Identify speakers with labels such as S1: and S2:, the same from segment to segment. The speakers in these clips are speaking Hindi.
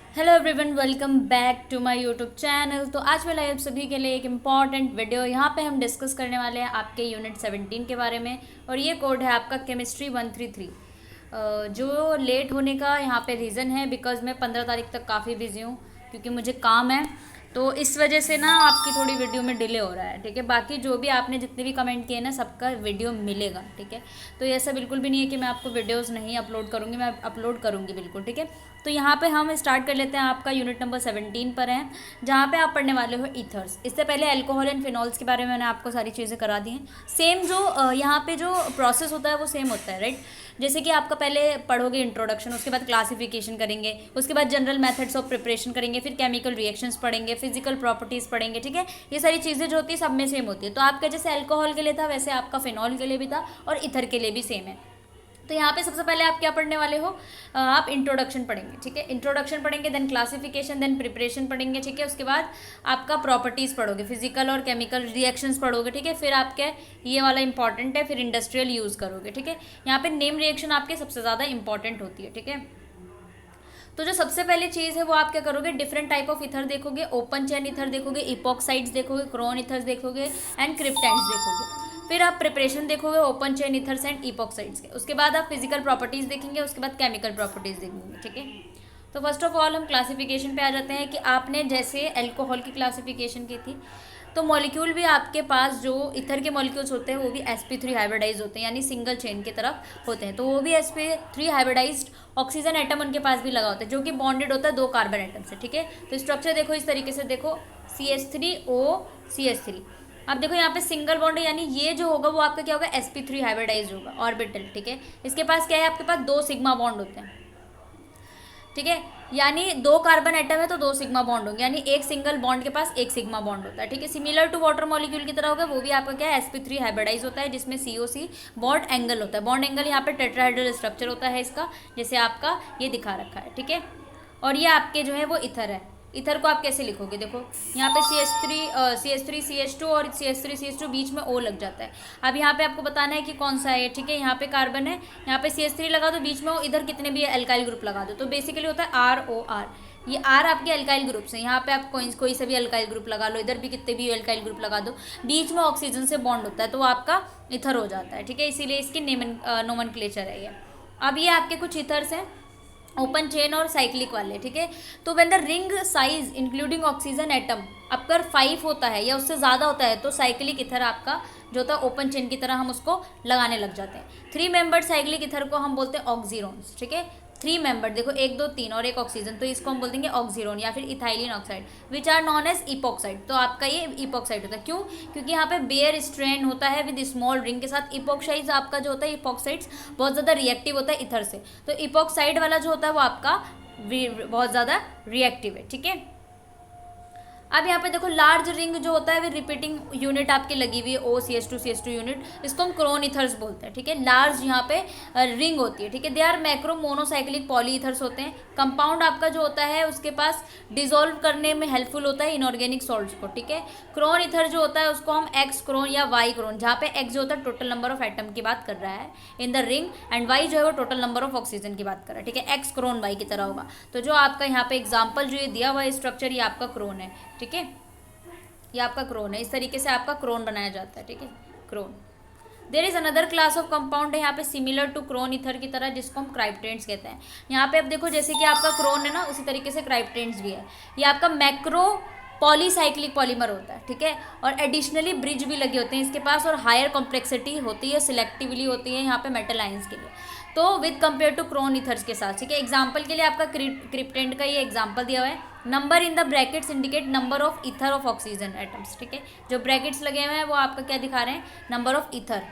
S1: Hello everyone, welcome back to my YouTube channel. तो आज मैं लाई आप सभी के लिए एक इम्पॉर्टेंट वीडियो। यहाँ पे हम डिस्कस करने वाले हैं आपके यूनिट 17 के बारे में। और ये कोड है आपका केमिस्ट्री 133। जो लेट होने का यहाँ पे रीज़न है बिकॉज मैं 15 तारीख तक काफ़ी बिजी हूँ क्योंकि मुझे काम है। तो इस वजह से ना आपकी थोड़ी वीडियो में डिले हो रहा है, ठीक है। बाकी जो भी आपने जितने भी कमेंट किए ना, सबका वीडियो मिलेगा, ठीक है। तो ऐसा बिल्कुल भी नहीं है कि मैं आपको वीडियोस नहीं अपलोड करूँगी, मैं अपलोड करूँगी बिल्कुल, ठीक है। तो यहाँ पे हम स्टार्ट कर लेते हैं। आपका यूनिट नंबर 17 पर है, जहाँ पे आप पढ़ने वाले हो ईथर्स। इससे पहले अल्कोहल एंड फिनॉल्स के बारे में मैंने आपको सारी चीज़ें करा दी हैं। सेम जो यहाँ पे जो प्रोसेस होता है वो सेम होता है, राइट। जैसे कि आपका पहले पढ़ोगे इंट्रोडक्शन, उसके बाद क्लासिफिकेशन करेंगे, उसके बाद जनरल मेथड्स ऑफ प्रिपरेशन करेंगे, फिर केमिकल रिएक्शंस पढ़ेंगे, फिजिकल प्रॉपर्टीज़ पढ़ेंगे, ठीक है। ये सारी चीज़ें जो होती है सब में सेम होती है। तो आपका जैसे अल्कोहल के लिए था वैसे आपका फिनॉल के लिए भी था और ईथर के लिए भी सेम है। तो यहाँ पे सबसे पहले आप क्या पढ़ने वाले हो, आप इंट्रोडक्शन पढ़ेंगे, ठीक है। इंट्रोडक्शन पढ़ेंगे, देन क्लासिफिकेशन, देन प्रिपरेशन पढ़ेंगे, ठीक है। उसके बाद आपका प्रॉपर्टीज़ पढ़ोगे, फिजिकल और केमिकल रिएक्शंस पढ़ोगे, ठीक है। फिर आपके ये वाला इंपॉर्टेंट है, फिर इंडस्ट्रियल यूज़ करोगे, ठीक है। यहाँ पे नेम रिएक्शन आपके सबसे ज़्यादा इंपॉर्टेंट होती है, ठीक है। तो जो सबसे पहली चीज़ है वो आप क्या करोगे, डिफरेंट टाइप ऑफ ईथर देखोगे, ओपन चेन ईथर देखोगे, इपॉक्साइड्स देखोगे, क्रोन ईथर्स देखोगे एंड क्रिप्टाइड्स देखोगे। फिर आप प्रिपरेशन देखोगे ओपन चेन ईथर्स एंड इपॉक्साइड्स के। उसके बाद आप फिजिकल प्रॉपर्टीज़ देखेंगे, उसके बाद केमिकल प्रॉपर्टीज़ देखेंगे, ठीक है। तो फर्स्ट ऑफ ऑल हम क्लासिफिकेशन पे आ जाते हैं कि आपने जैसे अल्कोहल की क्लासिफिकेशन की थी, तो मॉलिक्यूल भी आपके पास जो ईथर के मॉलिक्यूल्स होते हैं वो भी sp3 हाइब्रिडाइज होते हैं, यानी सिंगल चेन की तरफ होते हैं। तो वो भी sp3 हाइब्रिडाइज्ड ऑक्सीजन एटम उनके पास भी लगा होता है, जो कि बॉन्डेड होता है दो कार्बन एटम से, ठीक है। तो स्ट्रक्चर देखो इस तरीके से, देखो CH3O CH3। अब देखो यहाँ पे सिंगल बॉन्ड है, यानी ये जो होगा वो आपका क्या होगा, sp3 हाइब्रिडाइज होगा ऑर्बिटल, ठीक है। इसके पास क्या है, आपके पास दो सिग्मा बॉन्ड होते हैं, ठीक है। यानी दो कार्बन एटम है तो दो सिग्मा बॉन्ड होंगे, यानी एक सिंगल बॉन्ड के पास एक सिग्मा बॉन्ड होता है, ठीक है। सिमिलर टू वाटर मॉलिक्यूल की तरह होगा, वो भी आपका क्या है, sp3 हाइब्रिडाइज होता है, जिसमें COC बॉन्ड एंगल होता है। बॉन्ड एंगल यहाँ पे टेट्राहेड्रल स्ट्रक्चर होता है इसका, जैसे आपका ये दिखा रखा है, ठीक है। और ये आपके जो है वो ईथर है। ईथर को आप कैसे लिखोगे, देखो यहाँ पे CH3 CH2 और CH3 CH2 बीच में O लग जाता है। अब यहाँ पे आपको बताना है कि कौन सा है, ठीक है। यहाँ पे कार्बन है, यहाँ पे CH3 लगा दो, बीच में O, इधर कितने भी अल्काइल ग्रुप लगा दो। तो बेसिकली होता है ROR। ये R आपके अल्काइल ग्रुप्स हैं, यहाँ पे आप कोई सा भी अल्काइल ग्रुप लगा लो, इधर भी कितने भी अल्काइल ग्रुप लगा दो, बीच में ऑक्सीजन से बॉन्ड होता है तो वो आपका ईथर हो जाता है, ठीक है। इसीलिए इसकी नोमेनक्लेचर है ये। अब ये आपके कुछ ईथर्स हैं, ओपन चेन और साइक्लिक वाले, ठीक है। तो when the ring size including oxygen atom अगर 5 होता है या उससे ज़्यादा होता है तो साइक्लिक ईथर आपका जो होता है ओपन चेन की तरह हम उसको लगाने लग जाते हैं। 3 मेंबर्ड साइक्लिक ईथर को हम बोलते हैं ऑक्सीरोन्स, ठीक है। 3 मेंबर, देखो 1 2 3 और एक ऑक्सीजन, तो इसको हम बोल देंगे ऑक्सीरोन या फिर ethylene oxide, which are known as epoxide. तो आपका ये इपॉक्साइड होता है, क्यों, क्योंकि यहाँ पे बेयर स्ट्रेन होता है विद स्मॉल रिंग के साथ। इपॉक्साइड्स आपका जो होता है, इपॉक्साइड्स बहुत ज़्यादा रिएक्टिव होता है इथर से, तो इपॉक्साइड वाला जो होता है वो आपका बहुत ज़्यादा रिएक्टिव है, ठीक है। अब यहाँ पे देखो लार्ज रिंग जो होता है वो रिपीटिंग यूनिट आपकी लगी हुई है, OCH2 यूनिट, इसको हम क्रोन ईथर्स बोलते हैं, ठीक है। लार्ज यहाँ पे रिंग होती है, ठीक है। दे आर मैक्रो मोनोसाइक्लिक पॉलीईथर्स होते हैं। कंपाउंड आपका जो होता है उसके पास डिजोल्व करने में हेल्पफुल होता है इनऑर्गेनिक सॉल्ट्स को, ठीक है। क्रोन ईथर जो होता है उसको हम एक्स क्रोन या वाई क्रोन, जहाँ पे एक्स जो होता है टोटल नंबर ऑफ एटम की बात कर रहा है in the ring, and Y जो है वो टोटल नंबर ऑफ ऑक्सीजन की बात कर रहा है, ठीक है। एक्स क्रोन वाई की तरह होगा। तो जो आपका यहाँ पे एग्जाम्पल जो ये दिया हुआ है स्ट्रक्चर, ये आपका क्रोन है, ठीक है। ये आपका क्रोन है, इस तरीके से आपका क्रोन बनाया जाता है, ठीक है, crown. There is another class of compound है यहाँ पे सिमिलर टू क्रोन ईथर की तरह, जिसको हम क्राइप्टेंट्स कहते हैं। यहाँ पे अब देखो जैसे कि आपका क्रोन है ना, उसी तरीके से क्राइप्टेंट्स भी है। ये आपका मैक्रो पॉलीसाइक्लिक पॉलीमर होता है, ठीक है। और एडिशनली ब्रिज भी लगे होते हैं इसके पास, और हायर कॉम्प्लेक्सिटी होती है, सिलेक्टिवली होती है यहाँ पे मेटल आयंस के लिए, तो with compare to crown ethers के साथ, ठीक है। एग्जाम्पल के लिए आपका क्रिप्टेंट का ये एग्जाम्पल दिया हुआ है। Number in the brackets indicate number of ether of oxygen atoms, ठीक है। जो ब्रैकेट्स लगे हुए हैं वो आपका क्या दिखा रहे हैं, number of ether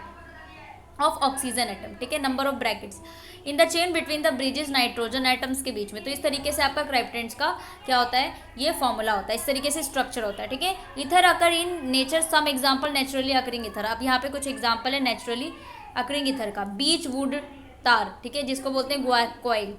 S1: of oxygen atom, ठीक है, number of brackets in the chain between the bridges nitrogen atoms के बीच में। तो इस तरीके से आपका क्राइप्टेंट्स का क्या होता है, ये फॉर्मूला होता है, इस तरीके से स्ट्रक्चर होता है, ठीक है। Ether occur in nature, some example naturally occurring ether. अब यहाँ पे कुछ एग्जाम्पल है नेचुरली अकरिंग ईथर का। बीच वुड तार, ठीक है, जिसको बोलते हैं क्वाइल,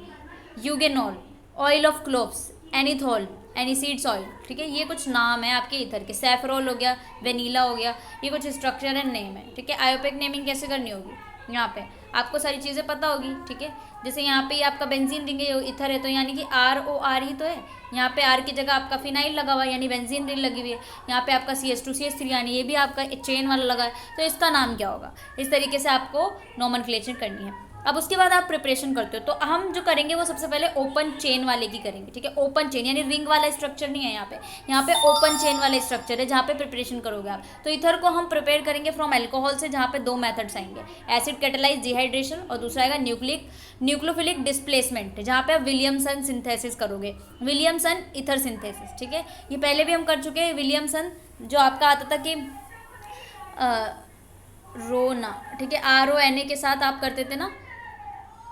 S1: eugenol, oil of cloves, anethole, aniseeds oil, ठीक है। ये कुछ नाम है आपके ईथर के। सैफरोल हो गया, वेनीला हो गया, ये कुछ स्ट्रक्चर एंड नेम है, ठीक है। आयोपेक नेमिंग कैसे करनी होगी, यहाँ पे आपको सारी चीज़ें पता होगी, ठीक है। जैसे यहाँ पे आपका बेंजीन रिंग है, इथर है, तो यानी कि ROR ही तो है। यहाँ पे R की जगह आपका फिनाइल लगा हुआ है, यानी बेंजीन रिंग लगी हुई है। यहाँ पे आपका CH2CH3 यानी ये भी आपका चेन वाला लगा है, तो इसका नाम क्या होगा। इस तरीके से आपको नोमेनक्लेचर करनी है। अब उसके बाद आप प्रिपरेशन करते हो, तो हम जो करेंगे वो सबसे पहले ओपन चेन वाले की करेंगे, ठीक है। ओपन चेन यानी रिंग वाला स्ट्रक्चर नहीं है यहाँ पे ओपन चेन वाला स्ट्रक्चर है जहाँ पे प्रिपरेशन करोगे आप। तो इथर को हम प्रिपेयर करेंगे फ्रॉम अल्कोहल से, जहाँ पे 2 मेथड्स आएंगे, एसिड कैटेलाइज डिहाइड्रेशन और दूसरा आएगा न्यूक्लियोफिलिक डिस्प्लेसमेंट, जहाँ पे आप विलियमसन सिंथेसिस करोगे, विलियमसन इथर सिंथेसिस, ठीक है। ये पहले भी हम कर चुके हैं। विलियमसन जो आपका आता था कि रोना, ठीक है, RONA के साथ आप करते थे ना,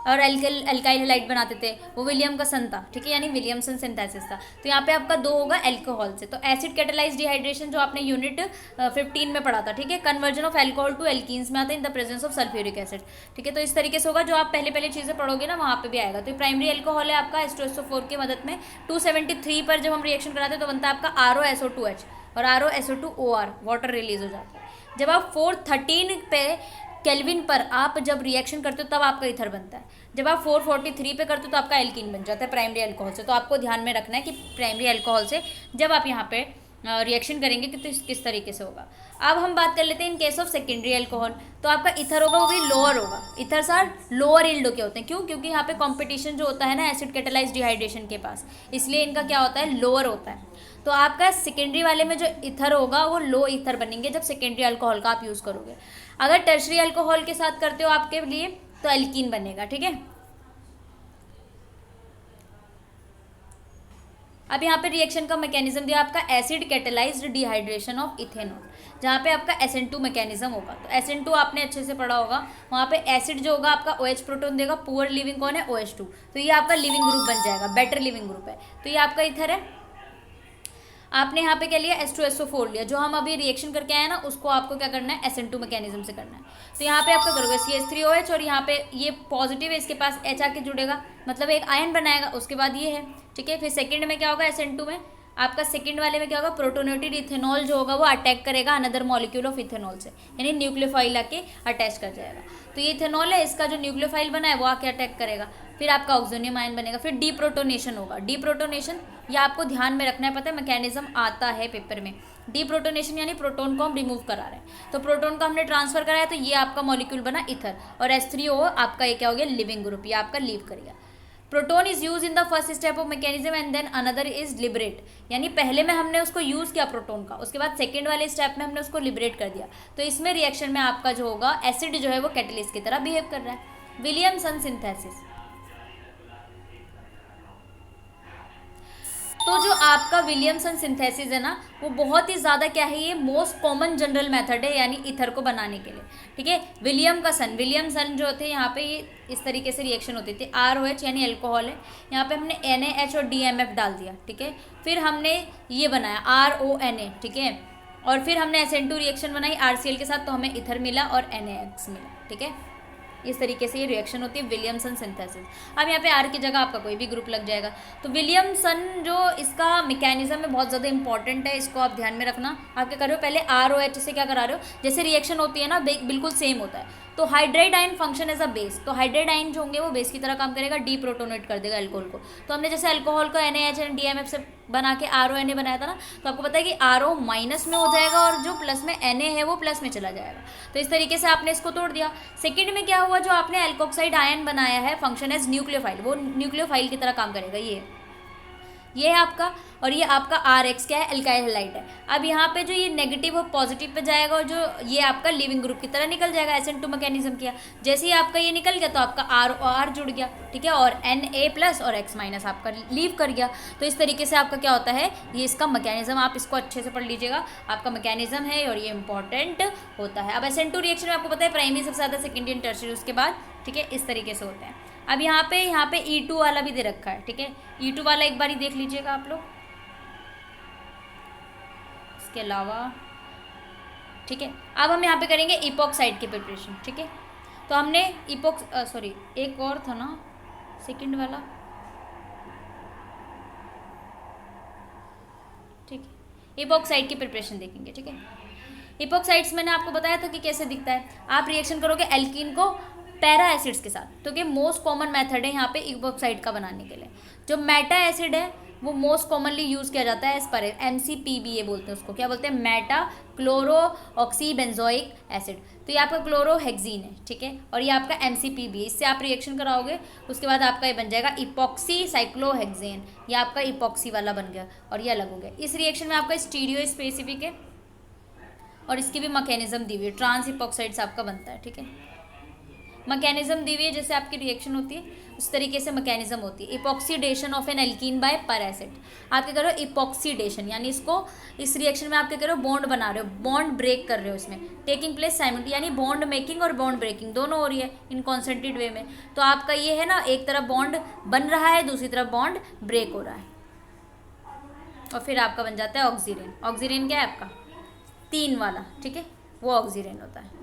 S1: और अल्काइल हैलाइड बनाते थे, वो विलियम का सन था, ठीक है, यानी विलियमसन सिंथेसिस था। तो यहाँ पे आपका 2 होगा अल्कोहल से। तो एसिड कैटेलाइज डिहाइड्रेशन जो आपने यूनिट 15 में पढ़ा था, ठीक है, conversion of alcohol to alkenes में आता है in the presence of sulphuric acid, ठीक है। तो इस तरीके से होगा, जो आप पहले चीज़ें पढ़ोगे ना वहाँ पे भी आएगा। तो प्राइमरी अल्कोहल है आपका H2SO4 की मदद में 273 पर जब हम रिएक्शन कराते हैं तो बनता है आपका ROSO2H और ROSO2OR, वाटर रिलीज हो जाता है। जब आप 413 पे केल्विन पर आप जब रिएक्शन करते हो तब आपका इथर बनता है। जब आप 443 पे करते हो तो आपका एल्कीन बन जाता है प्राइमरी अल्कोहल से। तो आपको ध्यान में रखना है कि प्राइमरी अल्कोहल से जब आप यहाँ पे रिएक्शन करेंगे कि तो किस तरीके से होगा। अब हम बात कर लेते हैं in case of secondary alcohol. तो आपका इथर होगा वो भी लोअर होगा। इथर सार लोअर यील्ड के होते हैं, क्यों? क्योंकि यहाँ पे कंपटीशन जो होता है ना एसिड कैटेलाइज डिहाइड्रेशन के पास, इसलिए इनका क्या होता है, लोअर होता है। तो आपका सेकेंडरी वाले में जो इथर होगा वो लो इथर बनेंगे जब सेकेंडरी अल्कोहल का आप यूज़ करोगे। अगर टर्शरी अल्कोहल के साथ करते हो आपके लिए तो एल्कीन बनेगा, ठीक है। अब यहाँ पे रिएक्शन का मैकेनिज्म दिया आपका acid catalysed dehydration of ethanol, जहाँ पे आपका SN2 मैकेनिज्म होगा। तो SN2 आपने अच्छे से पढ़ा होगा। वहाँ पे एसिड जो होगा आपका OH प्रोटोन देगा, पुअर लिविंग कौन है, OH2, तो ये आपका लिविंग ग्रुप बन जाएगा, बेटर लिविंग ग्रुप है। तो ये आपका इथर है। आपने यहाँ पे क्या लिया, H2SO4 लिया, जो हम अभी रिएक्शन करके आए ना उसको आपको क्या करना है, SN2 मैकेनिज्म से करना है। तो यहाँ पे आपका करोगे CH3OH और यहाँ पे ये पॉजिटिव है, इसके पास H आके जुड़ेगा, मतलब एक आयन बनाएगा, उसके बाद ये है, ठीक है। फिर सेकंड में क्या होगा, SN2 में आपका सेकंड वाले में क्या होगा, प्रोटोनेटेड इथेनॉल जो होगा वो अटैक करेगा अनदर मॉलिक्यूल ऑफ इथेनॉल से, यानी न्यूक्लियोफाइल आके अटैच कर जाएगा। तो ये इथेनॉल है, इसका जो न्यूक्लियोफाइल बना है वो आके अटैक करेगा, फिर आपका ऑक्सोनियम आयन बनेगा। फिर डीप्रोटोनेशन होगा। डीप्रोटोनेशन ये आपको ध्यान में रखना है, पता है मैकेनिज्म आता है पेपर में। डीप्रोटोनेशन यानी प्रोटोन को हम रिमूव करा रहे हैं, तो प्रोटोन को हमने ट्रांसफर कराया तो ये आपका मॉलिक्यूल बना इथर, और H3O आपका ये क्या हो गया, लिविंग ग्रुप, ये आपका लीव करेगा। Proton is use in the first step of mechanism and then another is liberate, यानी पहले में हमने उसको यूज किया प्रोटोन का, उसके बाद सेकंड वाले स्टेप में हमने उसको लिबरेट कर दिया। तो इसमें रिएक्शन में आपका जो होगा एसिड जो है वो कैटलिस्ट की तरह बिहेव कर रहा है। विलियमसन सिंथेसिस, तो जो आपका विलियमसन सिंथेसिस है ना वो बहुत ही ज़्यादा क्या है, ये मोस्ट कॉमन जनरल मेथड है यानी इथर को बनाने के लिए, ठीक है। विलियम सन जो थे यहाँ पे ये इस तरीके से रिएक्शन होती थी। ROH यानी अल्कोहल है, यहाँ पे हमने NaH और DMF डाल दिया, ठीक है। फिर हमने ये बनाया RONA, ठीक है, और फिर हमने SN2 रिएक्शन बनाई RCl के साथ, तो हमें इथर मिला और NaX मिला, ठीक है। इस तरीके से ये रिएक्शन होती है विलियमसन सिंथेसिस। अब यहाँ पे R की जगह आपका कोई भी ग्रुप लग जाएगा। तो विलियमसन जो इसका मैकेनिज्म है बहुत ज़्यादा इंपॉर्टेंट है, इसको आप ध्यान में रखना। आप क्या कर रहे हो, पहले ROH से क्या करा रहे हो, जैसे रिएक्शन होती है ना बिल्कुल सेम होता है। तो hydride ion function as a base, तो हाइड्राइड आयन जो होंगे वो बेस की तरह काम करेगा, डीप्रोटोनेट कर देगा अल्कोहल को। तो हमने जैसे अल्कोहल को NaH और DMF से बना के RONA बनाया था ना, तो आपको पता है कि RO माइनस में हो जाएगा और जो प्लस में Na है वो प्लस में चला जाएगा। तो इस तरीके से आपने इसको तोड़ दिया। सेकंड में क्या हुआ, जो आपने एल्कोक्साइड आयन बनाया है फंक्शन एज न्यूक्लियोफाइल, वो न्यूक्लियोफाइल की तरह काम करेगा। ये है आपका, और ये आपका RX क्या है, अल्काइल हैलाइड है। अब यहाँ पे जो ये नेगेटिव और पॉजिटिव पे जाएगा और जो ये आपका लिविंग ग्रुप की तरह निकल जाएगा, SN2 मैकेनिज्म किया। जैसे ही आपका ये निकल गया तो आपका R जुड़ गया, ठीक है, और Na+ और X- आपका लीव कर गया। तो इस तरीके से आपका क्या होता है, ये इसका मैकेनिज्म, आप इसको अच्छे से पढ़ लीजिएगा, आपका मैकेनिज्म है और ये इंपॉर्टेंट होता है। अब SN2 रिएक्शन में आपको पता है प्राइमरी सबसे ज़्यादा, सेकेंडरी एंड टर्शियरी उसके बाद, ठीक है, इस तरीके से होते हैं। अब यहाँ पे E2 वाला भी दे रखा है, ठीक है, E2 वाला एक बार ही देख लीजिएगा आप लोग, इसके अलावा, ठीक है। अब हम यहाँ पे करेंगे इपॉक्साइड की प्रिपरेशन, ठीक है। तो हमने एक और था ना सेकंड वाला, ठीक है, इपॉक्साइड की प्रिपरेशन देखेंगे, ठीक है। इपॉक्साइड्स मैंने आपको बताया था कि कैसे दिखता है। आप रिएक्शन करोगे एल्कीन को पैरा एसिड्स के साथ, तो ये मोस्ट कॉमन मेथड है यहाँ पे इपॉक्साइड का बनाने के लिए। जो मेटा एसिड है वो मोस्ट कॉमनली यूज़ किया जाता है एज पर MCPBA बोलते हैं उसको, क्या बोलते हैं, Meta chloro oxy benzoic acid. तो ये आपका क्लोरोहेक्सीन है, ठीक है, और ये आपका MCPBA, इससे आप रिएक्शन कराओगे उसके बाद आपका ये बन जाएगा इपॉक्सी साइक्लोहेक्सेन, ये आपका इपॉक्सी वाला बन गया और ये अलग हो गया। इस रिएक्शन में आपका स्टीरियो स्पेसिफिक है और इसकी भी मैकेनिज्म दी हुई है, ट्रांस इपॉक्साइड से आपका बनता है, ठीक है। मैकेनिज्म दी हुई है, जैसे आपकी रिएक्शन होती है उस तरीके से मैकेनिज्म होती है। Epoxidation of N alkene bye पर एसिड, आप क्या कर रहे हो, इपॉक्सीडेशन, यानी इसको इस रिएक्शन में आप क्या कर रहे हो, बॉन्ड बना रहे हो, बॉन्ड ब्रेक कर रहे हो इसमें, टेकिंग प्लेस साइमल्टेनियसली, यानी बॉन्ड मेकिंग और बॉन्ड ब्रेकिंग दोनों हो रही है इन कॉन्सेंट्रेटेड वे में। तो आपका ये है ना, एक तरफ बॉन्ड बन रहा है, दूसरी तरफ बॉन्ड ब्रेक हो रहा है, और फिर आपका बन जाता है ऑक्सीरेन। ऑक्सीरेन क्या है आपका, 3 वाला, ठीक है, वो ऑक्सीरेन होता है।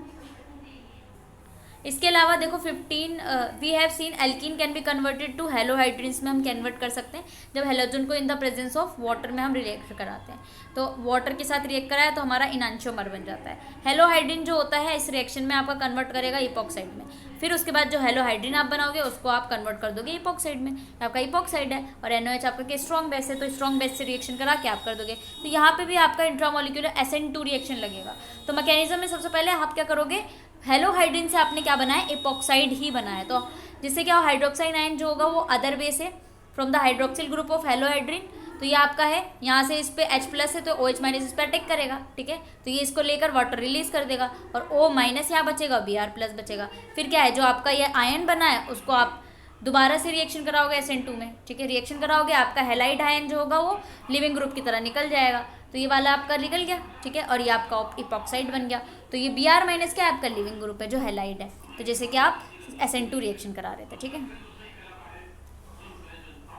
S1: इसके अलावा देखो 15 we have seen alkene can be converted to halohydrins में हम कन्वर्ट कर सकते हैं जब हेलोजन को in the presence of water में हम रिएक्ट कराते हैं। तो वाटर के साथ रिएक्ट कराया तो हमारा इनांशियोमर बन जाता है। हेलोहाइड्रिन जो होता है इस रिएक्शन में आपका कन्वर्ट करेगा इपॉक्साइड में, फिर उसके बाद जो हेलोहाइड्रिन आप बनाओगे उसको आप कन्वर्ट कर दोगे इपॉक्साइड में, आपका इपॉक्साइड है, और NOH आपका क्या स्ट्रॉन्ग बेस है, तो स्ट्रॉन्ग बेस से रिएक्शन करा के आप कर दोगे। तो यहाँ पे भी आपका इंट्रामोलिक्यूलर SN2 रिएक्शन लगेगा। तो मैकेनिज्म में सबसे पहले आप क्या करोगे, हेलोहाइड्रिन से आपने क्या बनाया, इपॉक्साइड ही बनाया, तो जिससे क्या हाइड्रोक्साइड आयन जो होगा वो अदर बेस है from the hydroxyl group of halohydrin. तो ये आपका है, यहाँ से इस पे H+ है तो OH- इस पर अटैक करेगा, ठीक है, तो ये इसको लेकर वाटर रिलीज कर देगा और O- यहाँ बचेगा, Br+ बचेगा। फिर क्या है, जो आपका ये आयन बना है उसको आप दोबारा से रिएक्शन कराओगे SN2 में, ठीक है, रिएक्शन कराओगे, आपका हेलाइड आयन जो होगा वो लिविंग ग्रुप की तरह निकल जाएगा, तो ये वाला आपका निकल गया, ठीक है, और ये आपका इपॉक्साइड बन गया। तो ये Br- क्या आपका लिविंग ग्रुप है जो हेलाइड है, तो जैसे कि आप SN2 रिएक्शन करा रहे थे, ठीक है।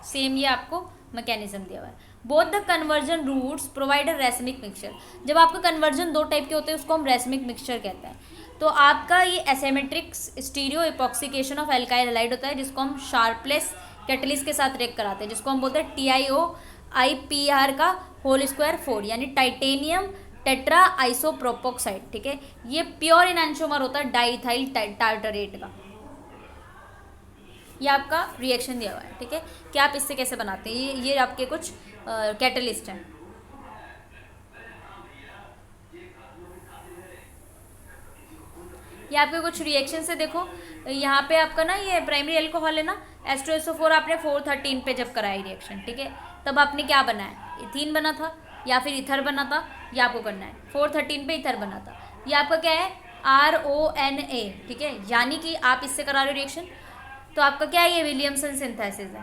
S1: सेम ये आपको मैकेनिज्म दिया हुआ है। Both the conversion routes provide a racemic mixture. जब आपका कन्वर्जन 2 टाइप के होते हैं उसको हम रेसमिक मिक्सचर कहते हैं। तो आपका ये asymmetric stereo epoxidation of alkyl halide होता है जिसको हम शार्पलेस कैटलिस्ट के साथ रिएक्ट कराते हैं, जिसको हम बोलते हैं TiO(IPr) का होल स्क्वायर 4, यानी टाइटेनियम टेट्रा आइसोप्रोपोक्साइड, ठीक है। ये प्योर इनैंशियोमर होता है डाइथाइल टार्टरेट का। ये आपका रिएक्शन दिया हुआ है, ठीक है, कि आप इससे कैसे बनाते हैं। ये आपके कुछ कैटलिस्ट हैं। ये आपके कुछ रिएक्शन से देखो, यहाँ पे आपका ना ये प्राइमरी अल्कोहल है ना, H2SO4 आपने 413 पे जब कराई रिएक्शन, ठीक है, तब आपने क्या बनाया, इथीन बना था या फिर इथर बना था, ये आपको करना है। 413 पे इथर बना था, ये आपका क्या है, RONA, ठीक है, यानी कि आप इससे करा रहे हो रिएक्शन, तो आपका क्या है, ये विलियमसन सिंथेसिस है।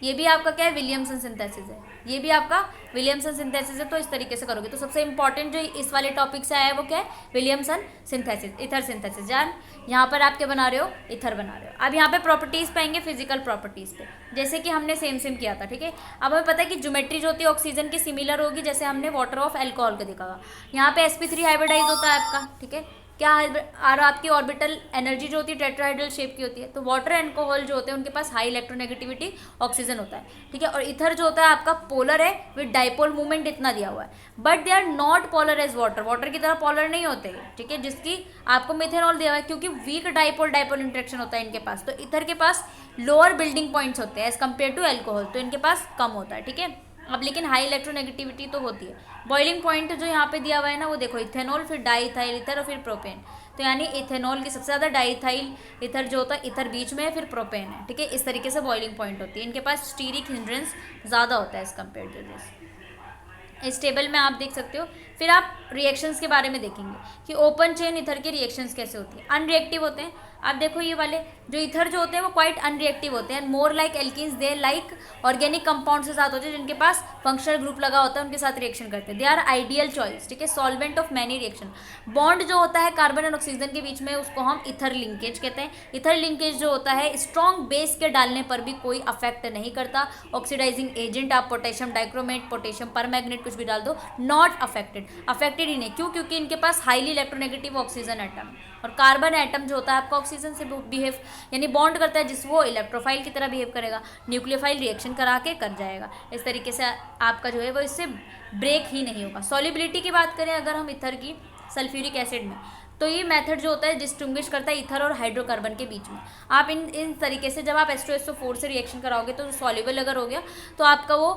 S1: ये भी आपका क्या है, विलियमसन सिंथेसिस है, ये भी आपका विलियमसन सिंथेसिस है। तो इस तरीके से करोगे तो सबसे इंपॉर्टेंट जो इस वाले टॉपिक से आया है वो क्या है, विलियमसन सिंथेसिस, इथर सिंथेसिस। जान यहाँ पर आप क्या बना रहे हो, इथर बना रहे हो। अब यहाँ पे प्रॉपर्टीज़ पाएंगे, फिजिकल प्रॉपर्टीज़ पे, जैसे कि हमने सेम किया था, ठीक है। अब हमें पता है कि ज्योमेट्री जो होती है ऑक्सीजन की सिमिलर होगी, जैसे हमने वाटर ऑफ अल्कोहल का देखा था। यहाँ पे sp3 हाइब्रिडाइज होता है आपका, ठीक है, क्या और आपकी ऑर्बिटल एनर्जी जो होती है टेट्राहाइड्रल शेप की होती है। तो वाटर अल्कोहल जो होते हैं उनके पास हाई इलेक्ट्रोनेगेटिविटी ऑक्सीजन होता है, ठीक है, और इथर जो होता है आपका पोलर है विद डाइपोल मूवमेंट इतना दिया हुआ है, but they are not polar as water, water की तरह पोलर नहीं होते, ठीक है, जिसकी आपको मिथेनॉल दिया हुआ है क्योंकि वीक डाइपोल डाइपोल इंट्रैक्शन होता है इनके पास। तो इथर के पास लोअर बिल्डिंग पॉइंट्स होते हैं एज कम्पेयर टू अल्कोहल, तो इनके पास कम होता है, ठीक है। अब लेकिन हाई इलेक्ट्रोनेगेटिविटी तो होती है। बॉइलिंग पॉइंट जो यहाँ पे दिया हुआ है ना, वो देखो इथेनॉल, फिर डाइथाइल इथर और फिर प्रोपेन। तो यानी इथेनॉल की सबसे ज़्यादा, डाइथाइल इथर जो होता है, इथर बीच में है, फिर प्रोपेन है, ठीक है। इस तरीके से बॉइलिंग पॉइंट होती है, इनके पास स्टीरिक हिंड्रेंस ज़्यादा होता है एज कम्पेयर टू दिस। इस टेबल में आप देख सकते हो। फिर आप रिएक्शंस के बारे में देखेंगे कि ओपन चेन इथर के रिएक्शंस कैसे होती है, अनरिएक्टिव होते हैं। आप देखो ये वाले जो इथर जो होते हैं वो क्वाइट अनरिएक्टिव होते हैं, more like alkenes, they like organic compounds के साथ होते हैं जिनके पास फंक्शनल ग्रुप लगा होता है, उनके साथ रिएक्शन करते हैं। दे आर आइडियल चॉइस, ठीक है, solvent of many reaction. Bond जो होता है कार्बन और ऑक्सीजन के बीच में उसको हम इथर लिंकेज कहते हैं। इथर लिंकेज जो होता है स्ट्रॉन्ग बेस के डालने पर भी कोई अफेक्ट नहीं करता। ऑक्सीडाइजिंग एजेंट आप पोटेशियम डाइक्रोमेट, पोटेशियम परमैग्नेट कुछ भी डाल दो, नॉट अफेक्टेड ही नहीं। क्यों? क्योंकि इनके पास हाईली इलेक्ट्रोनेगेटिव ऑक्सीजन एटम, और कार्बन एटम जो होता है आपका ऑक्सीजन से बिहेव यानी बॉन्ड करता है, जिस वो इलेक्ट्रोफाइल की तरह बिहेव करेगा, न्यूक्लियोफाइल रिएक्शन करा के कर जाएगा। इस तरीके से आपका जो है वो इससे ब्रेक ही नहीं होगा। सॉल्युबिलिटी की बात करें अगर हम इथर की सल्फ्यूरिक एसिड में, तो ये मेथड जो होता है डिस्टिंग्विश करता है ईथर और हाइड्रोकार्बन के बीच में। आप इन तरीके से जब आप H2SO4 से रिएक्शन कराओगे तो सॉल्युबल अगर हो गया तो आपका वो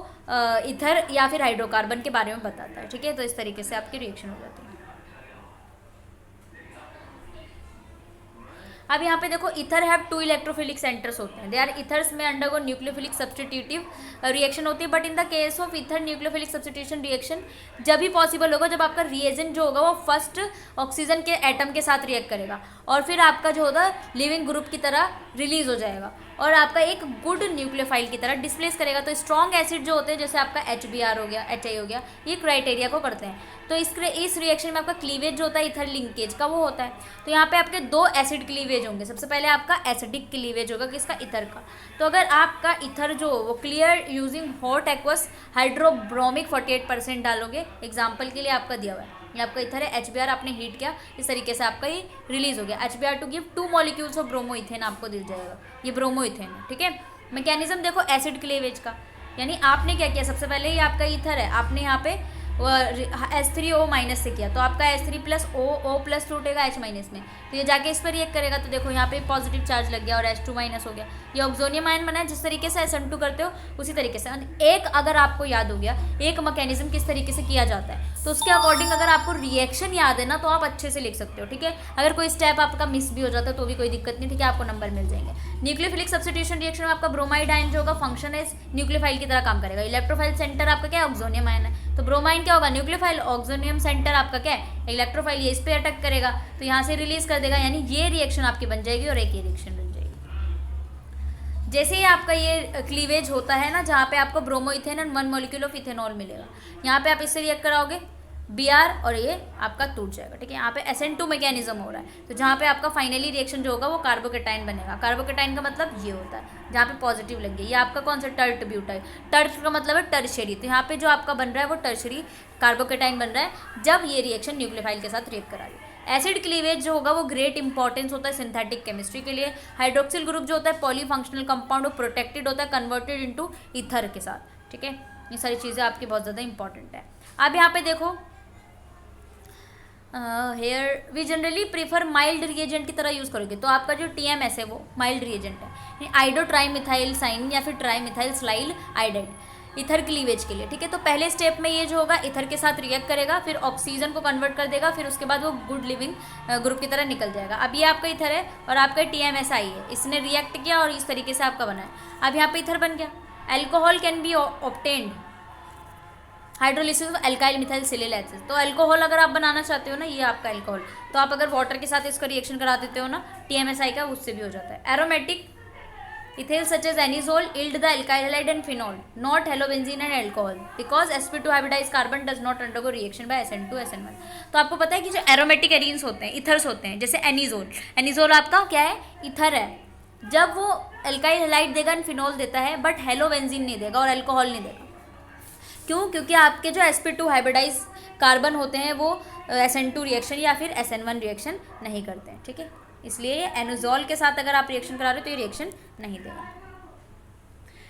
S1: ईथर या फिर हाइड्रोकार्बन के बारे में बताता है, ठीक है। तो इस तरीके से आपकी रिएक्शन हो जाती है। अब यहाँ पे देखो ईथर हैव 2 इलेक्ट्रोफिलिक सेंटर्स होते हैं, दे आर ईथर्स में अंडरगो न्यूक्लियोफिलिक सब्स्टिट्यूटिव रिएक्शन होती है, but in the case of ether nucleophilic substitution reaction जब भी पॉसिबल होगा जब आपका रिएजेंट जो होगा वो फर्स्ट ऑक्सीजन के एटम के साथ रिएक्ट करेगा और फिर आपका जो होगा लिविंग ग्रुप की तरह रिलीज हो जाएगा और आपका एक गुड न्यूक्लियोफाइल की तरह डिस्प्लेस करेगा। तो स्ट्रॉन्ग एसिड जो होते हैं जैसे आपका HBr हो गया, HI हो गया, ये क्राइटेरिया को करते हैं। तो इस रिएक्शन में आपका क्लीवेज जो होता है ईथर लिंकेज का वो होता है। तो यहाँ पे आपके 2 एसिड क्लीवेज होंगे। सबसे पहले आपका एसिडिक क्लीवेज होगा किसका, ईथर का। तो अगर आपका ईथर जो वो clear using hot aqueous hydrobromic 48% डालोगे, एग्जाम्पल के लिए आपका दिया हुआ है, ये आपका ईथर है, HBr आपने हीट किया, इस तरीके से आपका ये रिलीज हो गया। HBr to give 2 molecules of bromoethane आपको दिल जाएगा, ये ब्रोमोइथेन है, ठीक है। मैकेनिज्म देखो एसिड क्लीवेज का, यानी आपने क्या किया, सबसे पहले ये आपका ईथर है, आपने यहाँ पे H3O- से किया तो आपका H3+O+ टूटेगा H- में, तो ये जाके इस पर रिएक्ट करेगा। तो देखो यहाँ पे पॉजिटिव चार्ज लग गया और H2- हो गया, ये ऑक्सोनियम आयन बना है। जिस तरीके से SN2 करते हो उसी तरीके से। एक अगर आपको याद हो गया एक मैकेनिज्म किस तरीके से किया जाता है तो उसके अकॉर्डिंग अगर आपको रिएक्शन याद है ना तो आप अच्छे से लिख सकते हो, ठीक है। अगर कोई स्टेप आपका मिस भी हो जाता है तो भी कोई दिक्कत नहीं, ठीक है, आपको नंबर मिल जाएंगे। न्यूक्लियोफिलिक सब्स्टिट्यूशन रिएक्शन में आपका ब्रोमाइड आयन जो होगा फंक्शन है न्यूक्लियोफाइल की तरह काम करेगा। इलेक्ट्रोफाइल सेंटर आपका क्या है, ऑक्सोनियम आयन है, तो ब्रोमाइन क्या होगा, न्यूक्लियोफाइल, ऑक्सोनियम सेंटर आपका क्या है, इलेक्ट्रोफाइल, ये इस पे अटैक करेगा तो यहाँ से रिलीज कर देगा, यानी ये रिएक्शन आपकी बन जाएगी और एक ये रिएक्शन बन जाएगी। जैसे ही आपका ये क्लीवेज होता है ना जहाँ पे आपको bromoethane and 1 molecule of ethanol मिलेगा, यहाँ पे आप इससे रिएक्ट कराओगे Br और ये आपका टूट जाएगा, ठीक है। यहाँ पे SN2 मैकेनिज्म हो रहा है तो जहाँ पे आपका फाइनली रिएक्शन जो होगा वो कार्बोकेटाइन बनेगा। कार्बोकेटाइन का मतलब ये होता है जहाँ पे पॉजिटिव लग गया, ये आपका कौन सा टर्ट ब्यूटाइल, टर्ट का मतलब है टर्शरी, तो यहाँ पे जो आपका बन रहा है वो टर्शरी कार्बोकेटाइन बन रहा है जब ये रिएक्शन न्यूक्लियोफाइल के साथ रिएक्ट करा रही है। एसिड क्लीवेज जो होगा वो ग्रेट इंपॉर्टेंस होता है सिंथेटिक केमिस्ट्री के लिए। हाइड्रोक्सिल ग्रुप जो होता है पॉलीफंक्शनल कंपाउंड, वो प्रोटेक्टेड होता है कन्वर्टेड इनटू ईथर के साथ, ठीक है। ये सारी चीज़ें आपकी बहुत ज़्यादा इंपॉर्टेंट है। अब यहाँ पे देखो here we generally prefer mild reagent की तरह यूज़ करोगे तो आपका जो TMS है वो माइल्ड रिएजेंट है, आइडो ट्राईमिथाइल साइन या फिर ट्राईमिथाइल स्लाइल आइडेट ईथर क्लीवेज के लिए, ठीक है। तो पहले स्टेप में ये जो होगा ईथर के साथ रिएक्ट करेगा, फिर ऑक्सीजन को कन्वर्ट कर देगा, फिर उसके बाद वो गुड लिविंग ग्रुप की तरह निकल जाएगा। अब ये आपका ईथर है और आपका TMSI है, इसने रिएक्ट किया और इस तरीके से आपका बना है। अब यहाँ पे ईथर बन गया। Alcohol can be obtained hydrolysis of alkyl methyl silyl acid, तो अल्कोहल अगर आप बनाना चाहते हो ना, ये आपका अल्कोहल, तो आप अगर वाटर के साथ इसका रिएक्शन करा देते हो ना TMSI का, उससे भी हो जाता है। Aromatic ether such as anisole yield the alkyl halide and phenol not halobenzene and alcohol because sp2 hybridise carbon does not undergo reaction by SN2 SN1। तो आपको पता है कि जो एरोमेटिक एरीन्स होते हैं, इथर्स होते हैं, जैसे एनिजोल आपका क्या है, इथर है, जब वो एल्काइल हैलाइड देगा एंड फिनॉल देता है बट हेलोबेंजीन नहीं देगा और अल्कोहल नहीं देगा। क्यों? क्योंकि आपके जो sp2 हाइब्रिडाइज कार्बन होते हैं वो SN2 रिएक्शन या फिर SN1 रिएक्शन नहीं करते हैं, ठीक है। इसलिए ये एनोजॉल के साथ अगर आप रिएक्शन करा रहे हो तो ये रिएक्शन नहीं देगा।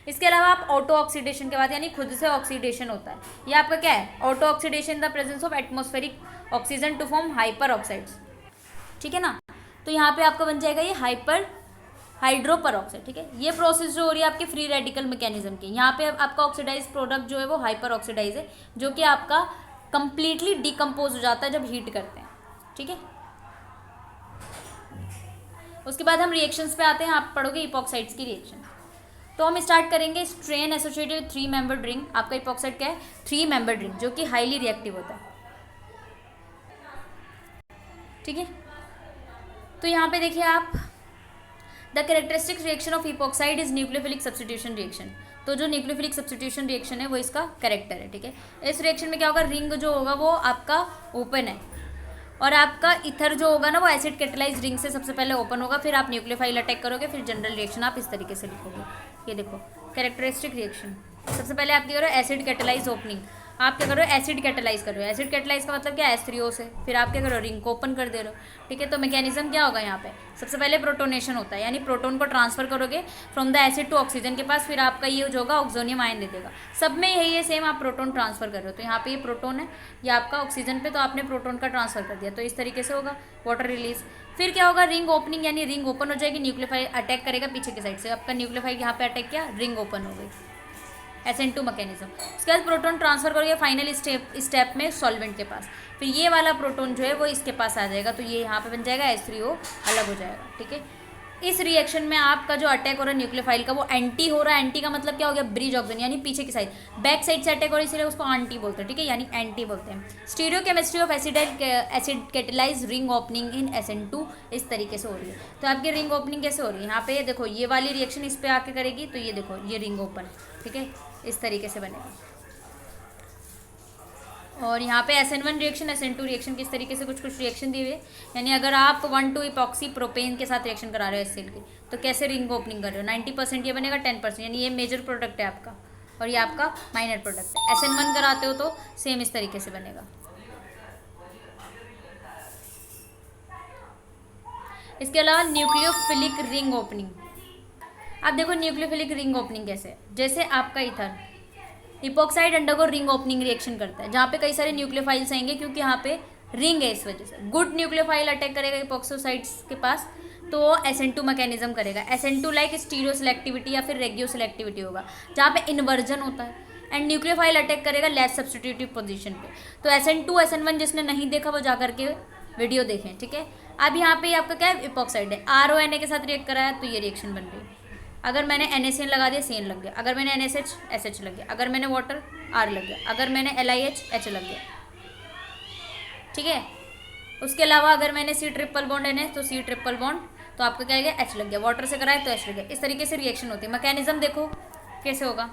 S1: इसके अलावा आप ऑटो ऑक्सीडेशन के बाद, यानी खुद से ऑक्सीडेशन होता है, ये आपका क्या है, auto oxidation the presence of atmospheric oxygen to form hyper oxides, ठीक है ना। तो यहाँ पे आपका बन जाएगा ये हाइड्रो परऑक्साइड, ठीक है। ये प्रोसेस जो हो रही है आपके फ्री रेडिकल मैकेनिज्म की, यहाँ पे आपका ऑक्सीडाइज प्रोडक्ट जो है वो हाइपर ऑक्सीडाइज है, जो कि आपका कंप्लीटली डिकम्पोज हो जाता है जब हीट करते हैं, ठीक है। उसके बाद हम रिएक्शंस पे आते हैं, आप पढ़ोगे इपॉक्साइड्स की रिएक्शन। तो हम स्टार्ट करेंगे स्ट्रेन एसोसिएटेड 3 मेंबर्ड रिंग। आपका इपॉक्साइड क्या है, 3 मेंबर्ड रिंग, जो कि हाईली रिएक्टिव होता है, ठीक है। तो यहाँ पे देखिए आप, the characteristic reaction of epoxide is nucleophilic substitution reaction. तो जो न्यूक्लियोफिलिक सब्स्टिट्यूशन रिएक्शन है वो इसका कैरेक्टर है, ठीक है। इस रिएक्शन में क्या होगा, रिंग जो होगा वो आपका ओपन है और आपका इथर जो होगा ना वो एसिड कैटेलाइज रिंग से सबसे पहले ओपन होगा, फिर आप न्यूक्लियोफाइल अटैक करोगे, फिर जनरल रिएक्शन आप इस तरीके से लिखोगे। ये देखो कैरेक्टरिस्टिक रिएक्शन, सबसे पहले आपकी हो रहा है एसिड कैटेलाइज ओपनिंग, आप क्या कर रहे हो, एसिड कैटेलाइज कर रहे हो। एसिड कैटेलाइज का मतलब क्या है, H3O से। फिर आप क्या कर रहे हो, रिंग को ओपन कर दे रहे हो, ठीक है। तो मैकेनिज्म क्या होगा यहाँ पे, सबसे पहले प्रोटोनेशन होता है, यानी प्रोटोन को ट्रांसफर करोगे from the acid to oxygen के पास, फिर आपका ये जो होगा ऑक्सोनियम आयन दे देगा। सब में यही है सेम, आप प्रोटोन ट्रांसफर कर रहे हो। तो यहाँ पे ये प्रोटोन है, ये आपका ऑक्सीजन पे, तो आपने प्रोटोन का ट्रांसफर कर दिया, तो इस तरीके से होगा वाटर रिलीज। फिर क्या होगा, रिंग ओपनिंग, यानी रिंग ओपन हो जाएगी, न्यूक्लियोफाइल अटैक करेगा पीछे की साइड से। आपका न्यूक्लियोफाइल यहाँ पे अटैक किया, रिंग ओपन हो गई, SN2 मैकेनिज्म। उसके बाद प्रोटोन ट्रांसफर करोगे फाइनल स्टेप में सॉल्वेंट के पास, फिर ये वाला प्रोटोन जो है वो इसके पास आ जाएगा, तो ये यहाँ पे बन जाएगा H3O, अलग हो जाएगा, ठीक है। इस रिएक्शन में आपका जो अटैक हो रहा है न्यूक्लियोफाइल का, वो एंटी हो रहा है। एंटी का मतलब क्या हो गया, ब्रिज ऑक्सीजन, यानी पीछे की साइड, बैक साइड से अटैक हो रहा है, इसलिए उसको एंटी बोलते हैं, ठीक है, यानी एंटी बोलते हैं। Stereo chemistry of acid catalyse ring opening in SN2 इस तरीके से हो रही है। तो आपकी रिंग ओपनिंग कैसे हो रही है, यहाँ पे देखो ये वाली रिएक्शन इस पर आके करेगी, तो ये देखो ये रिंग ओपन, ठीक है, इस तरीके से बनेगा। और यहाँ पे SN1 रिएक्शन, SN2 रिएक्शन, किस तरीके से कुछ कुछ रिएक्शन दिए हुए, यानी अगर आप 1,2 इपॉक्सी प्रोपेन के साथ रिएक्शन करा रहे हो HCl की, तो कैसे रिंग ओपनिंग कर रहे हो, 90% ये बनेगा, 10%, यानी ये मेजर प्रोडक्ट है आपका और ये आपका माइनर प्रोडक्ट है। SN1 कराते हो तो सेम इस तरीके से बनेगा। इसके अलावा न्यूक्लियोफिलिक रिंग ओपनिंग, अब देखो न्यूक्लियोफिलिक रिंग ओपनिंग कैसे है, जैसे आपका ether epoxide undergo ring opening reaction करता है, जहाँ पे कई सारे न्यूक्लियोफाइल्स आएंगे, क्योंकि यहाँ पे रिंग है, इस वजह से गुड न्यूक्लियोफाइल अटैक करेगा इपॉक्सोसाइड्स के पास, तो SN2 मैकेनिज्म करेगा। SN2 लाइक स्टीरियो सिलेक्टिविटी या फिर रेगियो सिलेक्टिविटी होगा, जहाँ पे इन्वर्जन होता है, एंड न्यूक्लियोफाइल अटैक करेगा लेस सब्स्टिट्यूटिव पोजीशन पे। तो SN2 SN1 जिसने नहीं देखा वो जा करके वीडियो देखें, ठीक है। अब यहाँ पे आपका क्या है, इपॉक्साइड है, RONA के साथ रिएक्ट कराया, तो ये रिएक्शन बन रही। अगर मैंने NaCN लगा दिया, CN लग गया, अगर मैंने NaSH SH लग गया, अगर मैंने वाटर R लग गया, अगर मैंने LiH H लग गया, ठीक है। उसके अलावा अगर मैंने C ट्रिपल बॉन्ड NH, तो C ट्रिपल बॉन्ड, तो आपका क्या गया, H लग गया, वाटर से कराए तो H लग गया। इस तरीके से रिएक्शन होती है। मैकेनिज्म देखो कैसे होगा,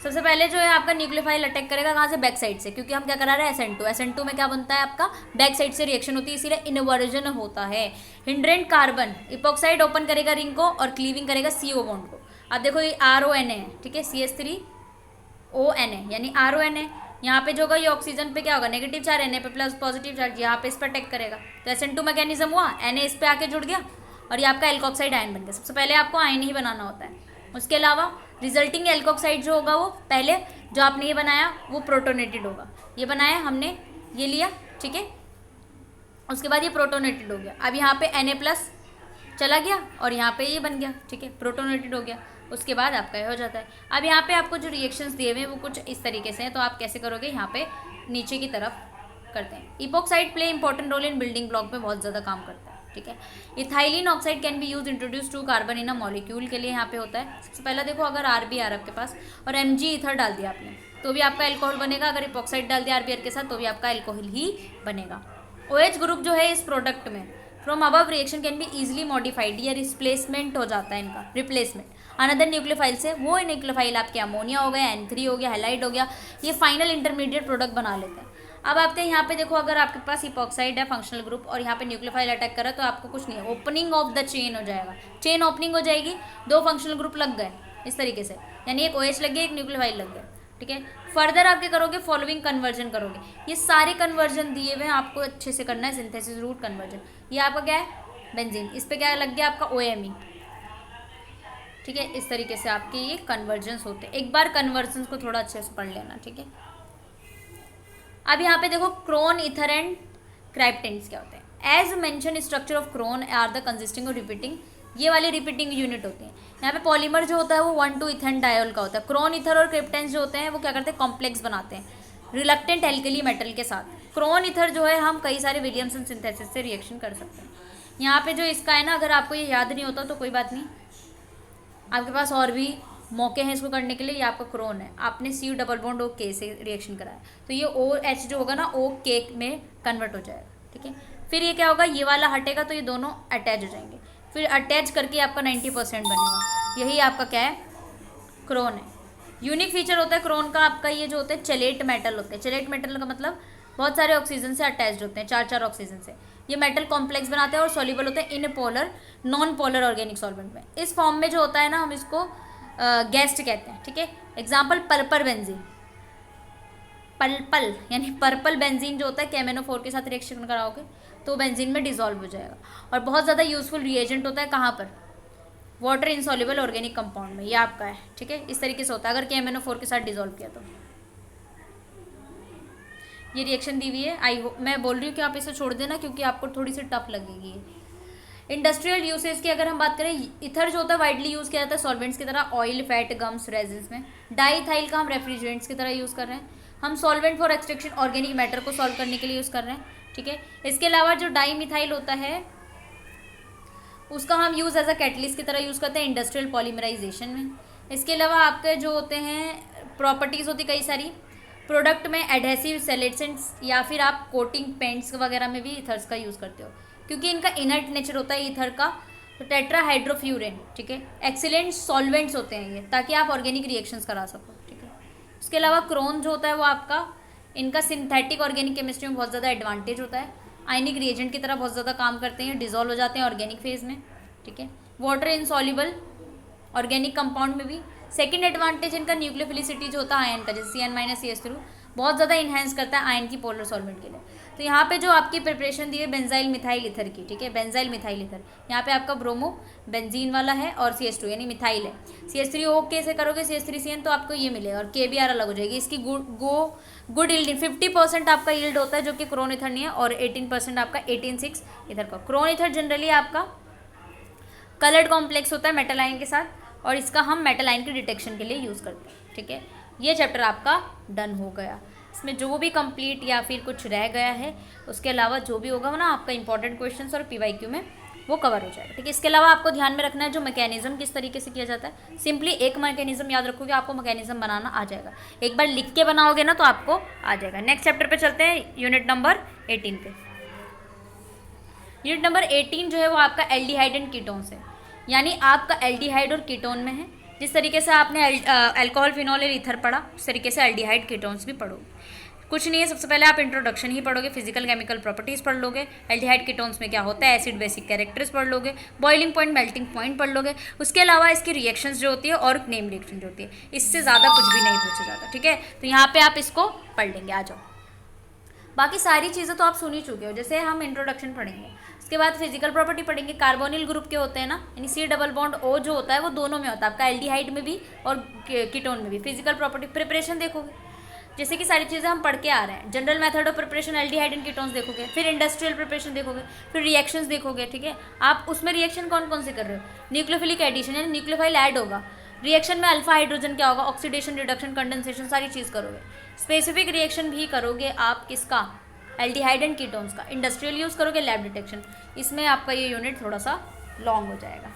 S1: सबसे पहले जो है आपका न्यूक्लियोफाइल अटैक करेगा कहाँ से, बैक साइड से, क्योंकि हम क्या करा रहे हैं SN2। SN2 में क्या बनता है आपका, बैक साइड से रिएक्शन होती है, इसीलिए इन्वर्जन होता है। हिंड्रेंट कार्बन इपॉक्साइड ओपन करेगा रिंग को और क्लीविंग करेगा CO बॉन्ड को। अब देखो ये RONA है, ठीक है, CH3ONA यानी RONA, यहाँ पे जो होगा ये ऑक्सीजन पे क्या होगा, नेगेटिव चार्ज, Na पे प्लस पॉजिटिव चार्ज, यहाँ पे इस पर अटैक करेगा, तो SN2 मैकेनिज्म हुआ, Na इस पे आके जुड़ गया और ये आपका एल्कोक्साइड आयन बन गया। सबसे पहले आपको आयन ही बनाना होता है। उसके अलावा रिजल्टिंग एल्कोक्साइड जो होगा, वो पहले जो आपने ये बनाया वो प्रोटोनेटेड होगा, ये बनाया हमने, ये लिया, ठीक है, उसके बाद ये प्रोटोनेटेड हो गया। अब यहाँ पे Na+ चला गया और यहाँ पे ये बन गया, ठीक है, प्रोटोनेटेड हो गया। उसके बाद आपका ये हो जाता है। अब यहाँ पे आपको जो रिएक्शंस दिए हुए हैं वो कुछ इस तरीके से हैं, तो आप कैसे करोगे, यहाँ पे नीचे की तरफ करते हैं। Epoxide play important role in building block में, बहुत ज़्यादा काम करता है, ठीक है। Ethylene oxide can be use introduce to carbon in a molecule के लिए यहाँ पे होता है। सबसे पहला देखो, अगर RB आ रहा है आपके पास और Mg ईथर डाल दिया आपने, तो भी आपका एल्कोहल बनेगा। अगर इपॉक्साइड डाल दिया RBr के साथ, तो भी आपका एल्कोहल ही बनेगा। OH ग्रुप जो है इस प्रोडक्ट में from above reaction can be easily modified, या रिप्लेसमेंट हो जाता है इनका, रिप्लेसमेंट अनदर न्यूक्लियोफाइल से। वो न्यूक्लियोफाइल आपके अमोनिया हो गया, N3 हो गया, हैलाइड हो गया, ये फाइनल इंटरमीडिएट प्रोडक्ट बना लेते हैं। अब आपके यहाँ पे देखो, अगर आपके पास इपॉक्साइड है फंक्शनल ग्रुप और यहाँ पे न्यूक्लियोफाइल अटैक करा, तो आपको कुछ नहीं है, ओपनिंग ऑफ द चेन हो जाएगा, चेन ओपनिंग हो जाएगी, 2 फंक्शनल ग्रुप लग गए इस तरीके से, यानी एक OH लग गया, एक न्यूक्लियोफाइल लग गया, ठीक है। फर्दर आप क्या करोगे, फॉलोइंग कन्वर्जन करोगे। ये सारे कन्वर्जन दिए हुए हैं, आपको अच्छे से करना है। सिंथेसिस रूट कन्वर्जन, ये आपका क्या है, बेंजीन, इस पे क्या लग गया आपका OMe, ठीक है। इस तरीके से आपके ये कन्वर्जन्स होते हैं। एक बार कन्वर्जन्स को थोड़ा अच्छे से पढ़ लेना, ठीक है। अब यहाँ पे देखो, क्रोन, ईथर एंड क्राइप्टेंस क्या होते हैं। As mention structure of crown are the consisting of repeating, ये वाली रिपीटिंग यूनिट होती है। यहाँ पे पॉलीमर जो होता है वो 1,2 इथेन डायोल का होता है। क्रोन, ईथर और क्रिप्टेंस जो होते हैं वो क्या करते हैं, कॉम्प्लेक्स बनाते हैं रिलक्टेंट एल्कली मेटल के साथ। क्रोन, ईथर जो है हम कई सारे विलियमसन सिंथेसिस से रिएक्शन कर सकते हैं। यहाँ पे जो इसका है ना, अगर आपको ये याद नहीं होता तो कोई बात नहीं, आपके पास और भी मौके हैं इसको करने के लिए। ये आपका क्रोन है, आपने C डबल बॉन्ड OK से रिएक्शन कराया, तो ये OH जो होगा ना OK में कन्वर्ट हो जाएगा, ठीक है। फिर ये क्या होगा, ये वाला हटेगा तो ये दोनों अटैच हो जाएंगे, फिर अटैच करके आपका 90% बनेगा। यही आपका क्या है, क्रोन है। यूनिक फीचर होता है क्रोन का आपका, ये जो होता है चेलेट मेटल होते हैं। चेलेट मेटल का मतलब बहुत सारे ऑक्सीजन से अटैच्ड होते हैं, 4 ऑक्सीजन से। ये मेटल कॉम्प्लेक्स बनाते हैं और सॉल्युबल होते हैं in polar non polar organic solvent में। इस फॉर्म में जो होता है ना, हम इसको गैस्ट कहते हैं, ठीक है। Example, पल्पर benzene. पल यानी पर्पल बेंजीन जो होता है KMnO4 के साथ रिएक्शन कराओगे तो बेंजीन में डिजोल्व हो जाएगा। और बहुत ज़्यादा यूजफुल रिएजेंट होता है कहाँ पर, वाटर इंसॉल्युबल ऑर्गेनिक कंपाउंड में, ये आपका है, ठीक है। इस तरीके से होता है अगर KMnO4 के साथ डिजोल्व किया तो। ये रिएक्शन दी हुई है, आई होप, मैं बोल रही हूँ कि आप इसे छोड़ देना क्योंकि आपको थोड़ी सी टफ लगेगी। इंडस्ट्रियल यूसेज की अगर हम बात करें, इथर जो होता है वाइडली यूज़ किया जाता है सॉल्वेंट्स की तरह, ऑयल, फैट, गम्स, रेजिन्स में। डाईथाइल का हम रेफ्रिजरेंट्स की तरह यूज़ कर रहे हैं। हम solvent for extraction organic matter को सॉल्व करने के लिए यूज़ कर रहे हैं, ठीक है। इसके अलावा जो डाईमिथाइल होता है उसका हम यूज़ एज अ कैटलिस्ट की तरह यूज़ करते हैं इंडस्ट्रियल पॉलीमराइजेशन में। इसके अलावा आपके जो होते हैं प्रॉपर्टीज़ होती कई सारी, प्रोडक्ट में एडहेसिव सेलेटेंट्स या फिर आप कोटिंग पेंट्स वगैरह में भी ईथर्स का यूज़ करते हो क्योंकि इनका इनर्ट नेचर होता है ईथर का। तो टेट्राहाइड्रोफ्यूरेन, ठीक है, एक्सीलेंट सॉल्वेंट्स होते हैं ये, ताकि आप ऑर्गेनिक रिएक्शंस करा सको, ठीक है। उसके अलावा क्रोन जो होता है वो आपका, इनका सिंथेटिक ऑर्गेनिक केमिस्ट्री में बहुत ज़्यादा एडवांटेज होता है। आयनिक रिएजेंट की तरह बहुत ज़्यादा काम करते हैं, डिजोल्व हो जाते हैं ऑर्गेनिक फेज में, ठीक है। वाटर इनसॉल्युबल ऑर्गेनिक कंपाउंड में भी। सेकंड एडवांटेज इनका न्यूक्लियोफिलिसिटी जो होता है आयन का, जैसे CN-CH3 बहुत ज़्यादा इन्हेंस करता है आयन की पोलर सॉल्वेंट के लिए। तो यहाँ पे जो आपकी प्रिपरेशन दी है बेंजाइल मिथाइल ईथर की, ठीक है, बेंजाइल मिथाइल ईथर, यहाँ पे आपका ब्रोमो बेंजीन वाला है और CH2 यानी मिथाइल है। CH3O के से करोगे CH3CN तो आपको ये मिलेगा और KBr अलग हो जाएगी। इसकी गुड यील्ड 50% आपका यील्ड होता है जो कि क्रोन ईथर नहीं है, और 18% आपका 18,6 ईथर का। क्रोन ईथर जनरली आपका कलर्ड कॉम्प्लेक्स होता है मेटल आयन के साथ, और इसका हम मेटल आयन की डिटेक्शन के लिए यूज़ करते हैं, ठीक है। ये चैप्टर आपका डन हो गया। इसमें जो भी कंप्लीट या फिर कुछ रह गया है उसके अलावा जो भी होगा ना आपका इंपॉर्टेंट क्वेश्चंस और PYQ में वो कवर हो जाएगा, ठीक है। इसके अलावा आपको ध्यान में रखना है जो मैकेनिज्म किस तरीके से किया जाता है। सिंपली एक मैकेनिज्म याद रखोगे, आपको मैकेनिज्म बनाना आ जाएगा। एक बार लिख के बनाओगे ना तो आपको आ जाएगा। नेक्स्ट चैप्टर पे चलते हैं, यूनिट नंबर 18 पे। यूनिट नंबर 18 जो है वो आपका एल्डिहाइड एंड कीटोन्स है, यानी आपका एल्डिहाइड और कीटोन में है। जिस तरीके से आपने अल्कोहल, फिनॉल और ईथर पढ़ा उस तरीके से एल्डिहाइड कीटोन्स भी पढ़ो। कुछ नहीं है, सबसे पहले आप इंट्रोडक्शन ही पढ़ोगे, फिजिकल केमिकल प्रॉपर्टीज़ पढ़ लोगे, एल्डिहाइड कीटोन्स में क्या होता है, एसिड बेसिक कैरेक्टर्स पढ़ लोगे, बॉइलिंग पॉइंट, मेल्टिंग पॉइंट पढ़ लोगे। उसके अलावा इसकी रिएक्शंस जो होती है और नेम रिएक्शन जो होती है, इससे ज़्यादा कुछ भी नहीं पूछा जाता, ठीक है। तो यहाँ पे आप इसको पढ़ लेंगे, आ जाओ। बाकी सारी चीज़ें तो आप सुन ही चुके हो, जैसे हम इंट्रोडक्शन पढ़ेंगे, उसके बाद फिजिकल प्रॉपर्टी पढ़ेंगे। कार्बोनिल ग्रुप के होते हैं ना, यानी C डबल बॉन्ड O जो होता है वो दोनों में होता है, आपका एल्डिहाइड में भी और कीटोन में भी। फिजिकल प्रॉपर्टी प्रिपरेशन देखोगे, जैसे कि सारी चीज़ें हम पढ़ के आ रहे हैं। General method of preparation aldehyde and ketones देखोगे, फिर इंडस्ट्रियल प्रिपरेशन देखोगे, फिर रिएक्शंस देखोगे, ठीक है। आप उसमें रिएक्शन कौन कौन से कर रहे हो, न्यूक्लियोफिलिक एडिशन यानी न्यूक्लियोफाइल ऐड होगा, रिएक्शन में अल्फा हाइड्रोजन क्या होगा, ऑक्सीडेशन, रिडक्शन, कंडेंसेशन, सारी चीज़ करोगे। स्पेसिफिक रिएक्शन भी करोगे आप किसका, एल्डिहाइड एंड कीटोन्स का। इंडस्ट्रियल यूज़ करोगे, लैब डिटेक्शन। इसमें आपका ये यूनिट थोड़ा सा लॉन्ग हो जाएगा।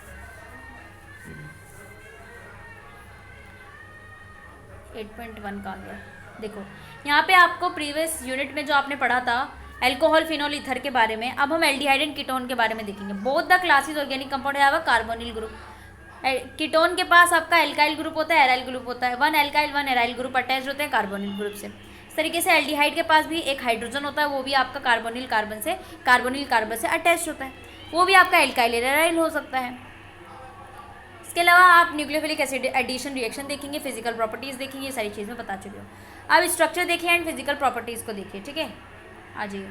S1: 8.1 का आ गया। देखो यहाँ पे आपको प्रीवियस यूनिट में जो आपने पढ़ा था अल्कोहल, फिनॉल, ईथर के बारे में, अब हम एल्डिहाइड एंड कीटोन के बारे में देखेंगे। Both the classes organic compound है कार्बोनिल ग्रुप। कीटोन के पास आपका एल्काइल ग्रुप होता है, एराइल ग्रुप होता है, 1 एल्काइल 1 एराइल ग्रुप अटैच होते हैं कार्बोनिल ग्रुप से। इस तरीके से एल्डिहाइड के पास भी एक हाइड्रोजन होता है, वो भी आपका कार्बोनिल कार्बन से अटैच होता है, वो भी आपका एल्काइल एराइल हो सकता है। इसके अलावा आप न्यूक्लियोफिलिक एसिड एडिशन रिएक्शन देखेंगे, फिजिकल प्रॉपर्टीज़ देखेंगे, ये सारी चीज़ें बता चुके हो। अब स्ट्रक्चर देखिए एंड फिजिकल प्रॉपर्टीज़ को देखिए, ठीक है, आ जाइए।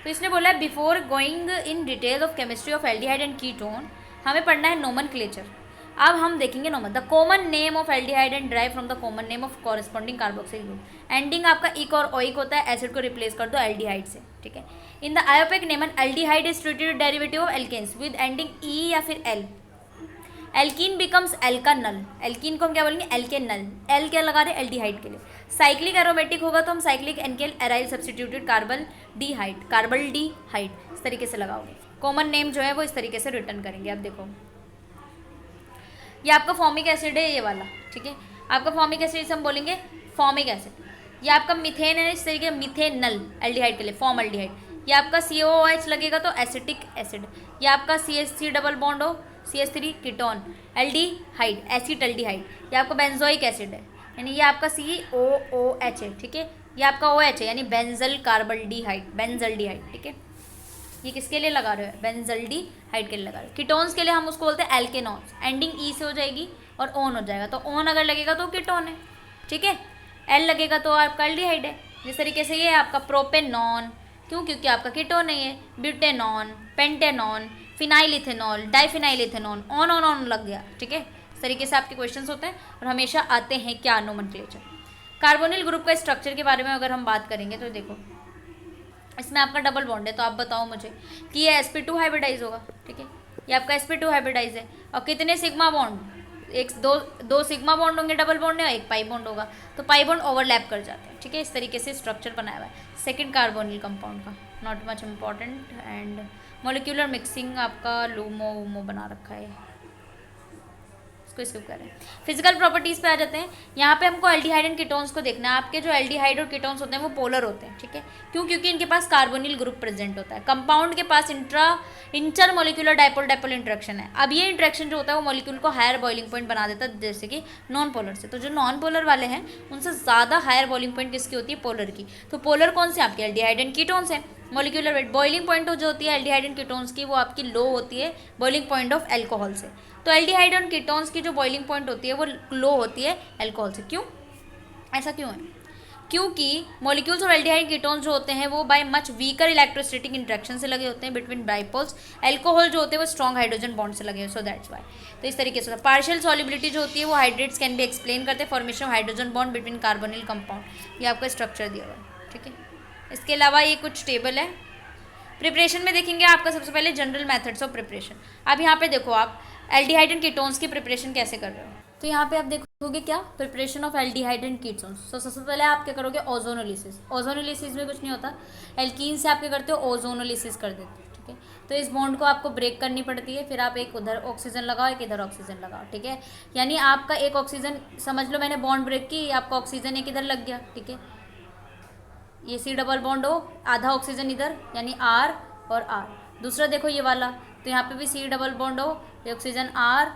S1: तो इसने बोला है before going in detail of chemistry of aldehyde and ketone हमें पढ़ना है नोमेनक्लेचर। अब हम देखेंगे the common name of aldehyde and drive from the common name of corresponding carboxyl group. Ending आपका इक और ओइक होता है, एसिड को रिप्लेस कर दो एल्डिहाइड से, ठीक है। In the IUPAC name aldehyde is treated derivative of alkanes with ending e या फिर al. Alkene becomes alkanal, alkene को हम क्या बोलेंगे, एल्केनल। एल क्या लगा रहे हैं, एल्डिहाइड के लिए। साइक्लिक एरोमेटिक होगा तो हम साइक्लिक एनकेल aryl substituted carbaldehyde, इस तरीके से लगाओगे। कॉमन नेम जो है वो इस तरीके से रिटर्न करेंगे। अब देखो ये आपका फॉर्मिक एसिड है, ये वाला, ठीक है। आपका फॉर्मिक एसिड से हम बोलेंगे फॉर्मिक एसिड। ये आपका मिथेन है, इस तरीके मिथेनल एल्डिहाइड के लिए फॉर्म एल्डिहाइड। ये आपका COOH लगेगा तो एसिटिक एसिड। ये आपका CH3 डबल बॉन्ड हो, CH3 ketone, aldehyde, acid aldehyde. ये आपका बेंजोइक एसिड है, यानी ये आपका COOH है, ठीक है। ये आपका OH है यानी बेंजल कार्बल्डिहाइड, बेंजल्डिहाइड, ठीक है। ये किसके लिए लगा रहे हो, बेंजल्डिहाइड के लिए लगा रहे हो। कीटोन्स के लिए हम उसको बोलते हैं एल्केनॉन्स, एंडिंग ई से हो जाएगी और ओन हो जाएगा, तो ओन अगर लगेगा तो कीटोन है, ठीक है। एल लगेगा तो आपका एल्डिहाइड है। जिस तरीके से ये आपका प्रोपेनॉन, क्यों? क्योंकि आपका कीटोन है ये। Butanone, pentanone, phenyl ethanol, diphenyl ethanol, on लग गया, ठीक है। इस तरीके से आपके क्वेश्चंस होते हैं और हमेशा आते हैं क्या? नोमेनक्लेचर। कार्बोनिल ग्रुप का स्ट्रक्चर के बारे में अगर हम बात करेंगे तो देखो, इसमें आपका डबल बॉन्ड है, तो आप बताओ मुझे कि ये sp2 हाइब्रिडाइज होगा, ठीक है। ये आपका sp2 हाइब्रिडाइज है। और कितने सिग्मा बॉन्ड? एक दो सिग्मा बॉन्ड होंगे डबल बॉन्ड में, और एक पाई बॉन्ड होगा, तो पाई बॉन्ड ओवरलैप कर जाते हैं, ठीक है। इस तरीके से स्ट्रक्चर बनाया हुआ है सेकेंड कार्बोनिल कंपाउंड का, not much important. And molecular mixing आपका लूमो वूमो बना रखा है, इसको स्किप करें। फिजिकल प्रॉपर्टीज पे आ जाते हैं। यहाँ पे हमको एल्डिहाइड एंड कीटोन्स को देखना है। आपके जो एल्डिहाइड और कीटोन्स होते हैं वो पोलर होते हैं, ठीक है। क्यों? क्योंकि इनके पास कार्बोनिल ग्रुप प्रेजेंट होता है। कंपाउंड के पास intermolecular dipole dipole interaction है। अब ये इंट्रैक्शन जो होता है वो मॉलिक्यूल को हायर बॉइलिंग पॉइंट बना देता है, जैसे कि नॉन पोलर से। तो जो नॉन पोलर वाले हैं उनसे ज़्यादा हायर बॉइलिंग पॉइंट किसकी होती है? पोलर की। तो पोलर कौन से? आपके एल्डिहाइड एंड कीटोन्स हैं। मॉलिक्यूलर वेट, बॉइलिंग पॉइंट जो होती है एल्डिहाइड एंड कीटोन्स की, वो आपकी लो होती है बॉइलिंग पॉइंट ऑफ एल्कोहल से। तो एल्डिहाइड एंड कीटोन्स की जो बॉइलिंग पॉइंट होती है वो लो होती है एल्कोहल से। क्यों? ऐसा क्यों है? क्योंकि मॉलिक्यूल्स और एल्डिहाइड कीटोन्स जो होते हैं वो by much weaker electrostatic interaction से लगे होते हैं बिटवीन डाइपोल्स। एल्कोहल जो होते हैं वो स्ट्रॉन्ग हाइड्रोजन बॉन्ड से लगे हैं, सो दैट्स वाई। तो इस तरीके से पार्शियल सॉल्युबिलिटी जो होती है वो हाइड्रेट्स कैन बी एक्सप्लेन करते हैं formation of hydrogen bond between carbonyl compound. ये आपका स्ट्रक्चर दिया हुआ है, ठीक है। इसके अलावा ये कुछ टेबल है। प्रिपरेशन में देखेंगे आपका सबसे पहले जनरल मेथड्स ऑफ प्रिपरेशन। अब यहाँ पे देखो आप एल्डिहाइड एंड कीटोन्स की प्रिपरेशन कैसे कर रहे हो। तो यहाँ पे आप देखोगे क्या? Preparation of aldehyde and ketones. तो सबसे पहले आप क्या करोगे? ओजोनोलिसिस। ओजोनोलिसिस में कुछ नहीं होता, एल्कीन से आप क्या करते हो? ओजोनोलिसिस कर देते हो, ठीक है। तो इस बॉन्ड को आपको ब्रेक करनी पड़ती है, फिर आप एक उधर ऑक्सीजन लगाओ, एक इधर ऑक्सीजन लगाओ, ठीक है। यानी आपका एक ऑक्सीजन, समझ लो मैंने बॉन्ड ब्रेक की, आपका ऑक्सीजन एक इधर लग गया, ठीक है। ये सी डबल बॉन्ड हो, आधा ऑक्सीजन इधर, यानी आर और आर। दूसरा देखो ये वाला, तो यहाँ पे भी सी डबल बॉन्ड हो, ये ऑक्सीजन आर,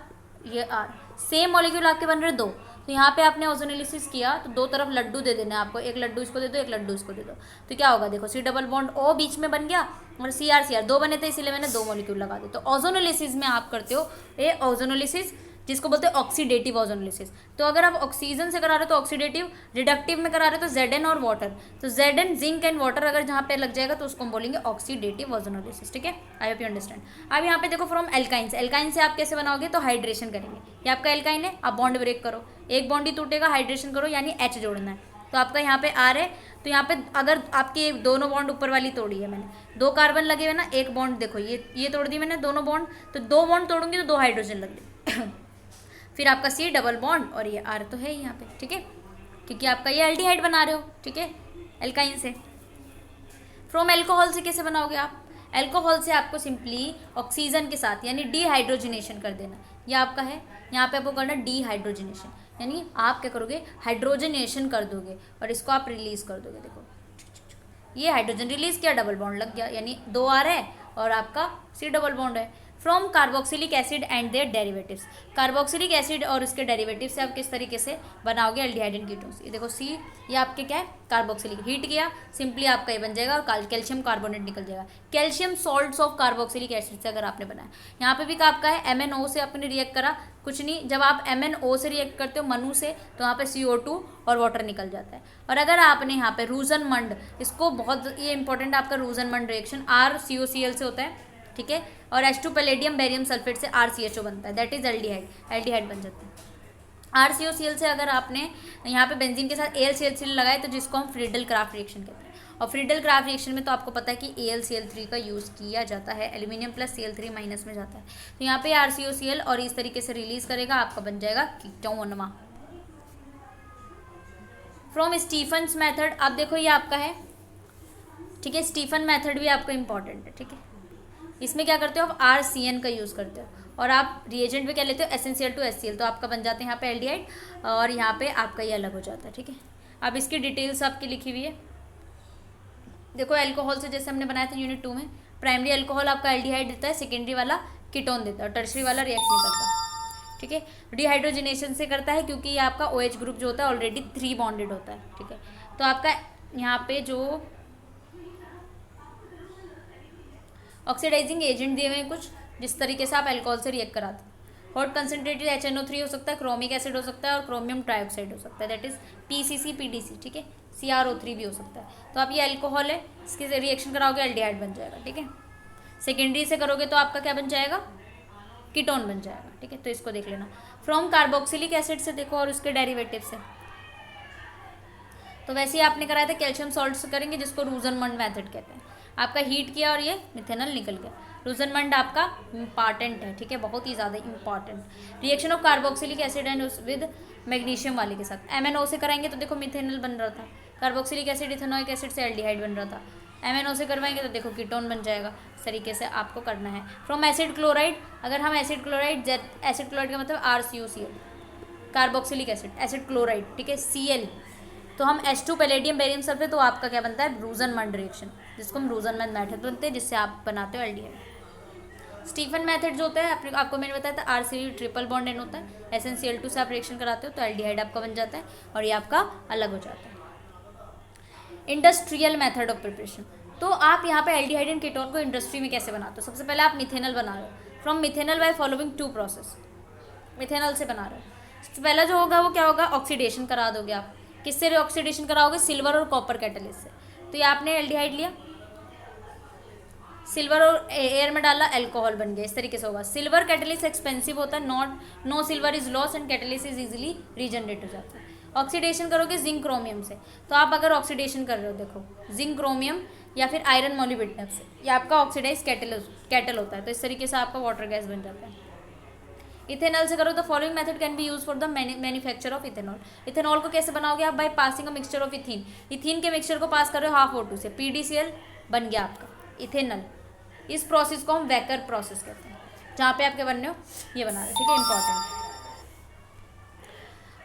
S1: ये आर। सेम मॉलिक्यूल आपके बन रहे दो, तो यहाँ पे आपने ओजोनोलिसिस किया तो दो तरफ लड्डू दे देना है आपको, एक लड्डू इसको दे दो, एक लड्डू इसको दे दो। तो क्या होगा? देखो सी डबल बॉन्ड ओ बीच में बन गया और सी आर दो बने थे, इसीलिए मैंने दो मॉलिक्यूल लगा दिए। तो ओजोनोलिसिस में आप करते हो ये ओजोनोलिसिस, जिसको बोलते हैं ऑक्सीडेटिव ओजोनोलिसिस। तो अगर आप ऑक्सीजन से करा रहे हो तो ऑक्सीडेटिव, रिडक्टिव में करा रहे हो तो Zn और वाटर। तो Zn, जिंक एंड वाटर अगर जहाँ पे लग जाएगा तो उसको हम बोलेंगे ऑक्सीडेटिव ओजोनोलिसिस, ठीक है। I hope you understand. अब यहाँ पे देखो फ्रॉम एल्काइंस, एल्काइन से आप कैसे बनाओगे? तो हाइड्रेशन करेंगे। ये आपका एल्काइन है, आप बॉन्ड ब्रेक करो, एक बॉन्ड ही टूटेगा, हाइड्रेशन करो यानी H जोड़ना है। तो आपका यहाँ पे आर है, तो यहाँ पे अगर आपके दोनों बॉन्ड ऊपर वाली तोड़ी है मैंने, दो कार्बन लगे हुए ना, एक बॉन्ड देखो ये तोड़ दी मैंने दोनों बॉन्ड, तो दो बॉन्ड तोड़ूंगी तो दो हाइड्रोजन लग गए फिर आपका सी डबल बॉन्ड और ये आर तो है यहाँ पे, ठीक है, क्योंकि आपका ये एल्डिहाइड बना रहे हो, ठीक है, एल्काइन से। फ्रॉम एल्कोहल से कैसे बनाओगे आप? एल्कोहल से आपको सिंपली ऑक्सीजन के साथ यानी डीहाइड्रोजनेशन कर देना, ये आपका है। यहाँ पे आपको करना डीहाइड्रोजनेशन, यानी आप क्या करोगे? हाइड्रोजनेशन कर दोगे और इसको आप रिलीज कर दोगे। देखो ये हाइड्रोजन रिलीज किया, डबल बॉन्ड लग गया, यानी दो आर है और आपका सी डबल बॉन्ड है। From carboxylic acid and their derivatives, carboxylic acid और उसके डेरिवेटिव से आप किस तरीके से बनाओगे एल्डिहाइड एंड कीटोन्स। ये देखो सी, ये आपके क्या है? कार्बोक्सिलिक, हीट किया सिंपली आपका ये बन जाएगा और कैल्शियम कार्बोनेट निकल जाएगा। Calcium salts of carboxylic acid से अगर आपने बनाया, यहाँ पे भी आपका है MnO से आपने रिएक्ट करा, कुछ नहीं, जब आप MnO से रिएक्ट करते हो मनु से, तो यहाँ पे CO2 और वाटर निकल जाता है। और अगर आपने यहाँ पे रूजनमंड, इसको बहुत ये इंपॉर्टेंट आपका रूजनमंड रिएक्शन RCOCl से होता है, ठीक है, और H2 पैलेडियम बेरियम सल्फेट से RCHO बनता है, दैट इज एल्डिहाइड, एल्डिहाइड बन जाता है। RCOCl से अगर आपने यहाँ पे बेंजीन के साथ AlCl3 लगाए तो जिसको हम फ्रीडल क्राफ्ट रिएक्शन कहते हैं। और फ्रीडल क्राफ्ट रिएक्शन में तो आपको पता है कि AlCl3 का यूज़ किया जाता है, एल्यूमिनियम प्लस Cl3 माइनस में जाता है। तो यहाँ पे RCOCl और इस तरीके से रिलीज करेगा, आपका बन जाएगा कीटोन। फ्रॉम स्टीफन्स मैथड, आप देखो ये आपका है, ठीक है, स्टीफन मैथड भी आपको इंपॉर्टेंट है, ठीक है। इसमें क्या करते हो आप? RCN का यूज़ करते हो और आप रिएजेंट में क्या लेते हो? SnCl2HCl, तो आपका बन जाते हैं यहाँ पे एल्डिहाइड और यहाँ पे आपका ये अलग हो जाता है, ठीक है। अब इसकी डिटेल्स आपकी लिखी हुई है, देखो एल्कोहल से जैसे हमने बनाया था यूनिट 2 में, प्राइमरी एल्कोहल आपका एल्डिहाइड देता है, सेकेंडरी वाला कीटोन देता है और टर्शरी वाला रिएक्ट नहीं करता, ठीक है। डिहाइड्रोजनेशन से करता है क्योंकि ये आपका OH ग्रुप जो होता है ऑलरेडी 3 बॉन्डेड होता है, ठीक है। तो आपका यहाँ पे जो ऑक्सीडाइजिंग एजेंट दिए हुए हैं कुछ, जिस तरीके से आप अल्कोहल से रिएक्ट कराते हैं। हॉट कंसनट्रेटेड HNO3 हो सकता है, क्रोमिक एसिड हो सकता है और क्रोमियम ट्राइऑक्साइड हो सकता है, दैट इज PCC PDC, ठीक है। CrO3 भी हो सकता है। तो आप ये अल्कोहल है, इसके रिएक्शन कराओगे एल्डिहाइड बन जाएगा, ठीक है। सेकेंडरी से करोगे तो आपका क्या बन जाएगा, कीटोन बन जाएगा, ठीक है। तो इसको देख लेना। फ्रॉम कार्बोक्सिलिक एसिड से देखो और उसके डेरिवेटिव से, तो वैसे ही आपने कराया था कैल्शियम सॉल्ट से करेंगे, जिसको रूजनमंड मेथड कहते हैं। आपका हीट किया और ये मिथेनॉल निकल गया। रूजनमंड आपका इंपॉर्टेंट है, ठीक है, बहुत ही ज़्यादा important. Reaction of carboxylic acid and with magnesium वाले के साथ MnO से कराएंगे तो देखो मिथेनॉल बन रहा था, कार्बोक्सिलिक एसिड इथेनोइक एसिड से एल्डिहाइड बन रहा था। MnO से करवाएंगे तो देखो कीटोन बन जाएगा। इस तरीके से आपको करना है। फ्रॉम एसिड क्लोराइड, अगर हम एसिड क्लोराइड का मतलब RCuCl, carboxylic acid acid chloride, ठीक है, Cl, तो हम H2 पैलेडियम बेरियम सल्फेट, तो आपका क्या बनता है, रूजनमंड रिएक्शन, जिसको हम रूजनमंड मेथड बनते हैं, जिससे आप बनाते हो एल्डिहाइड। स्टीफन मेथड जो होता है आपको मैंने बताया था, RCD ट्रिपल बॉन्ड एन होता है, SnCl2 से आप रिएक्शन कराते हो तो एल्डिहाइड आपका बन जाता है और ये आपका अलग हो जाता है। इंडस्ट्रियल मेथड ऑफ प्रिपरेशन, तो आप यहाँ पे एल्डिहाइड एंड कीटोन को इंडस्ट्री में कैसे बनाते हो। सबसे पहले आप मिथेनॉल बना रहे हो from methanol by following 2 process. Methanol से बना रहे हो, सबसे पहला जो होगा वो क्या होगा, ऑक्सीडेशन करा दोगे आप। किससे ऑक्सीडेशन कराओगे, सिल्वर और कॉपर कैटलिस्ट से। तो ये आपने एल्डिहाइड लिया, सिल्वर और एयर में डाला, अल्कोहल बन गया। इस तरीके से होगा। सिल्वर कैटलिस्ट एक्सपेंसिव होता है, no silver is loss and catalyst is easily regenerate हो जाता है। ऑक्सीडेशन करोगे जिंक क्रोमियम से, तो आप अगर ऑक्सीडेशन कर रहे हो, देखो जिंक क्रोमियम या फिर आयरन मोलिब्डेनम से, ये आपका ऑक्सीडाइज कैटल होता है। तो इस तरीके से आपका वाटर गैस बन जाता है। इथेनॉल से करो, the following method can be use for the manufacture of ethanol. Ethanol को कैसे बनाओगे आप, by passing a mixture of ethene. Ethene के मिक्सचर को पास कर रहे हो हाफ O2 से, PDCl बन गया आपका इथेनॉल। इस प्रोसेस को हम वैकर प्रोसेस कहते हैं, जहाँ पे आपके बनने हो ये बना रहे, ठीक है, इंपॉर्टेंट।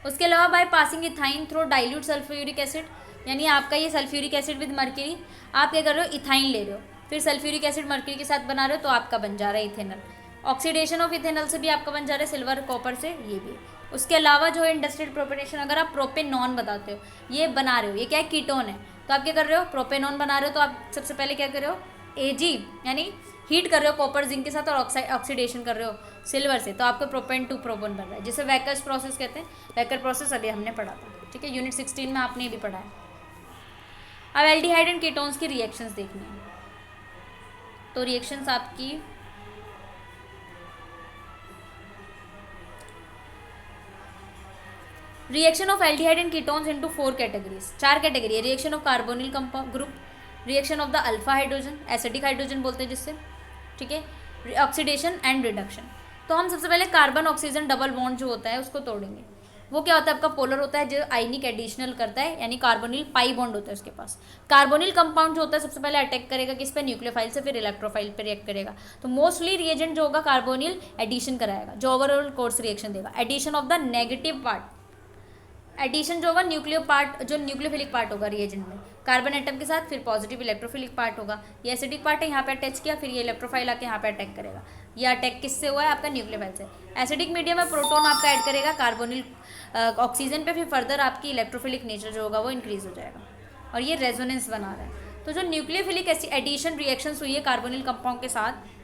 S1: उसके अलावा by passing ethyne through dilute sulphuric acid, यानी आपका ये सल्फ्यूरिक एसिड विद मर्क्यूरी, आप क्या कर रहे हो, इथाइन ले रहे हो, फिर सल्फ्यूरिक एसिड मर्क्यूरी के साथ बना रहे हो, तो आपका बन जा रहा है इथेनॉल। ऑक्सीडेशन ऑफ इथेनॉल से भी आपका बन जा रहा है सिल्वर कॉपर से, ये भी। उसके अलावा जो है इंडस्ट्रियल प्रोपेनेशन, अगर आप प्रोपेनॉन बताते हो, ये बना रहे हो, ये क्या है, कीटोन है, तो आप क्या कर रहे हो, प्रोपेनॉन बना रहे हो, तो आप सबसे पहले क्या कर रहे हो, Ag यानी हीट कर रहे हो कॉपर जिंक के साथ और ऑक्सीडेशन कर रहे हो सिल्वर से, तो आपको प्रोपेन टू प्रोपोन बन रहा है, जिसे वैकर्स प्रोसेस कहते हैं। वैकर प्रोसेस अभी हमने पढ़ा था, ठीक है, यूनिट 16 में आपने भी पढ़ा है। अब एल्डिहाइड एंड कीटोन्स की रिएक्शंस देखनी है, तो रिएक्शंस आपकी reaction of aldehyde and ketones into 4 categories, 4 category है। Reaction of carbonyl group, reaction of the alpha hydrogen, acidic hydrogen बोलते हैं जिससे, ठीक है, ऑक्सीडेशन एंड रिडक्शन। तो हम सबसे पहले कार्बन ऑक्सीजन डबल बॉन्ड जो होता है उसको तोड़ेंगे। वो क्या होता है, आपका पोलर होता है, जो आयनिक एडिशनल करता है, यानी कार्बोनिल पाई बॉन्ड होता है उसके पास। कार्बोनिल कंपाउंड जो होता है सबसे पहले अटैक करेगा किस पे, न्यूक्लियोफाइल से, फिर इलेक्ट्रोफाइल पे रिएक्ट करेगा। तो मोस्टली रिएजेंट जो होगा कार्बोनिल एडिशन कराएगा, जो ओवरऑल कोर्स रिएक्शन देगा। Addition of the negative part, addition जो होगा न्यूक्लियो पार्ट, जो न्यूक्लियोफिलिक पार्ट होगा रिएजेंट में कार्बन एटम के साथ, फिर पॉजिटिव इलेक्ट्रोफिलिक पार्ट होगा। ये एसिडिक पार्ट है, यहाँ पे अटैच किया, फिर ये इलेक्ट्रोफाइल आके यहाँ पे अटैक करेगा। ये अटैक किससे हुआ है, आपका न्यूक्लियोफाइल से। एसिडिक मीडियम में प्रोटॉन आपका ऐड करेगा कार्बोनिल ऑक्सीजन पे, फिर फर्दर आपकी इलेक्ट्रोफिलिक नेचर जो होगा वो इंक्रीज हो जाएगा और ये रेजोनेंस बना रहा है। तो जो न्यूक्लियोफिलिक एडिशन रिएक्शंस हुई है कार्बोनिल कंपाउंड के साथ,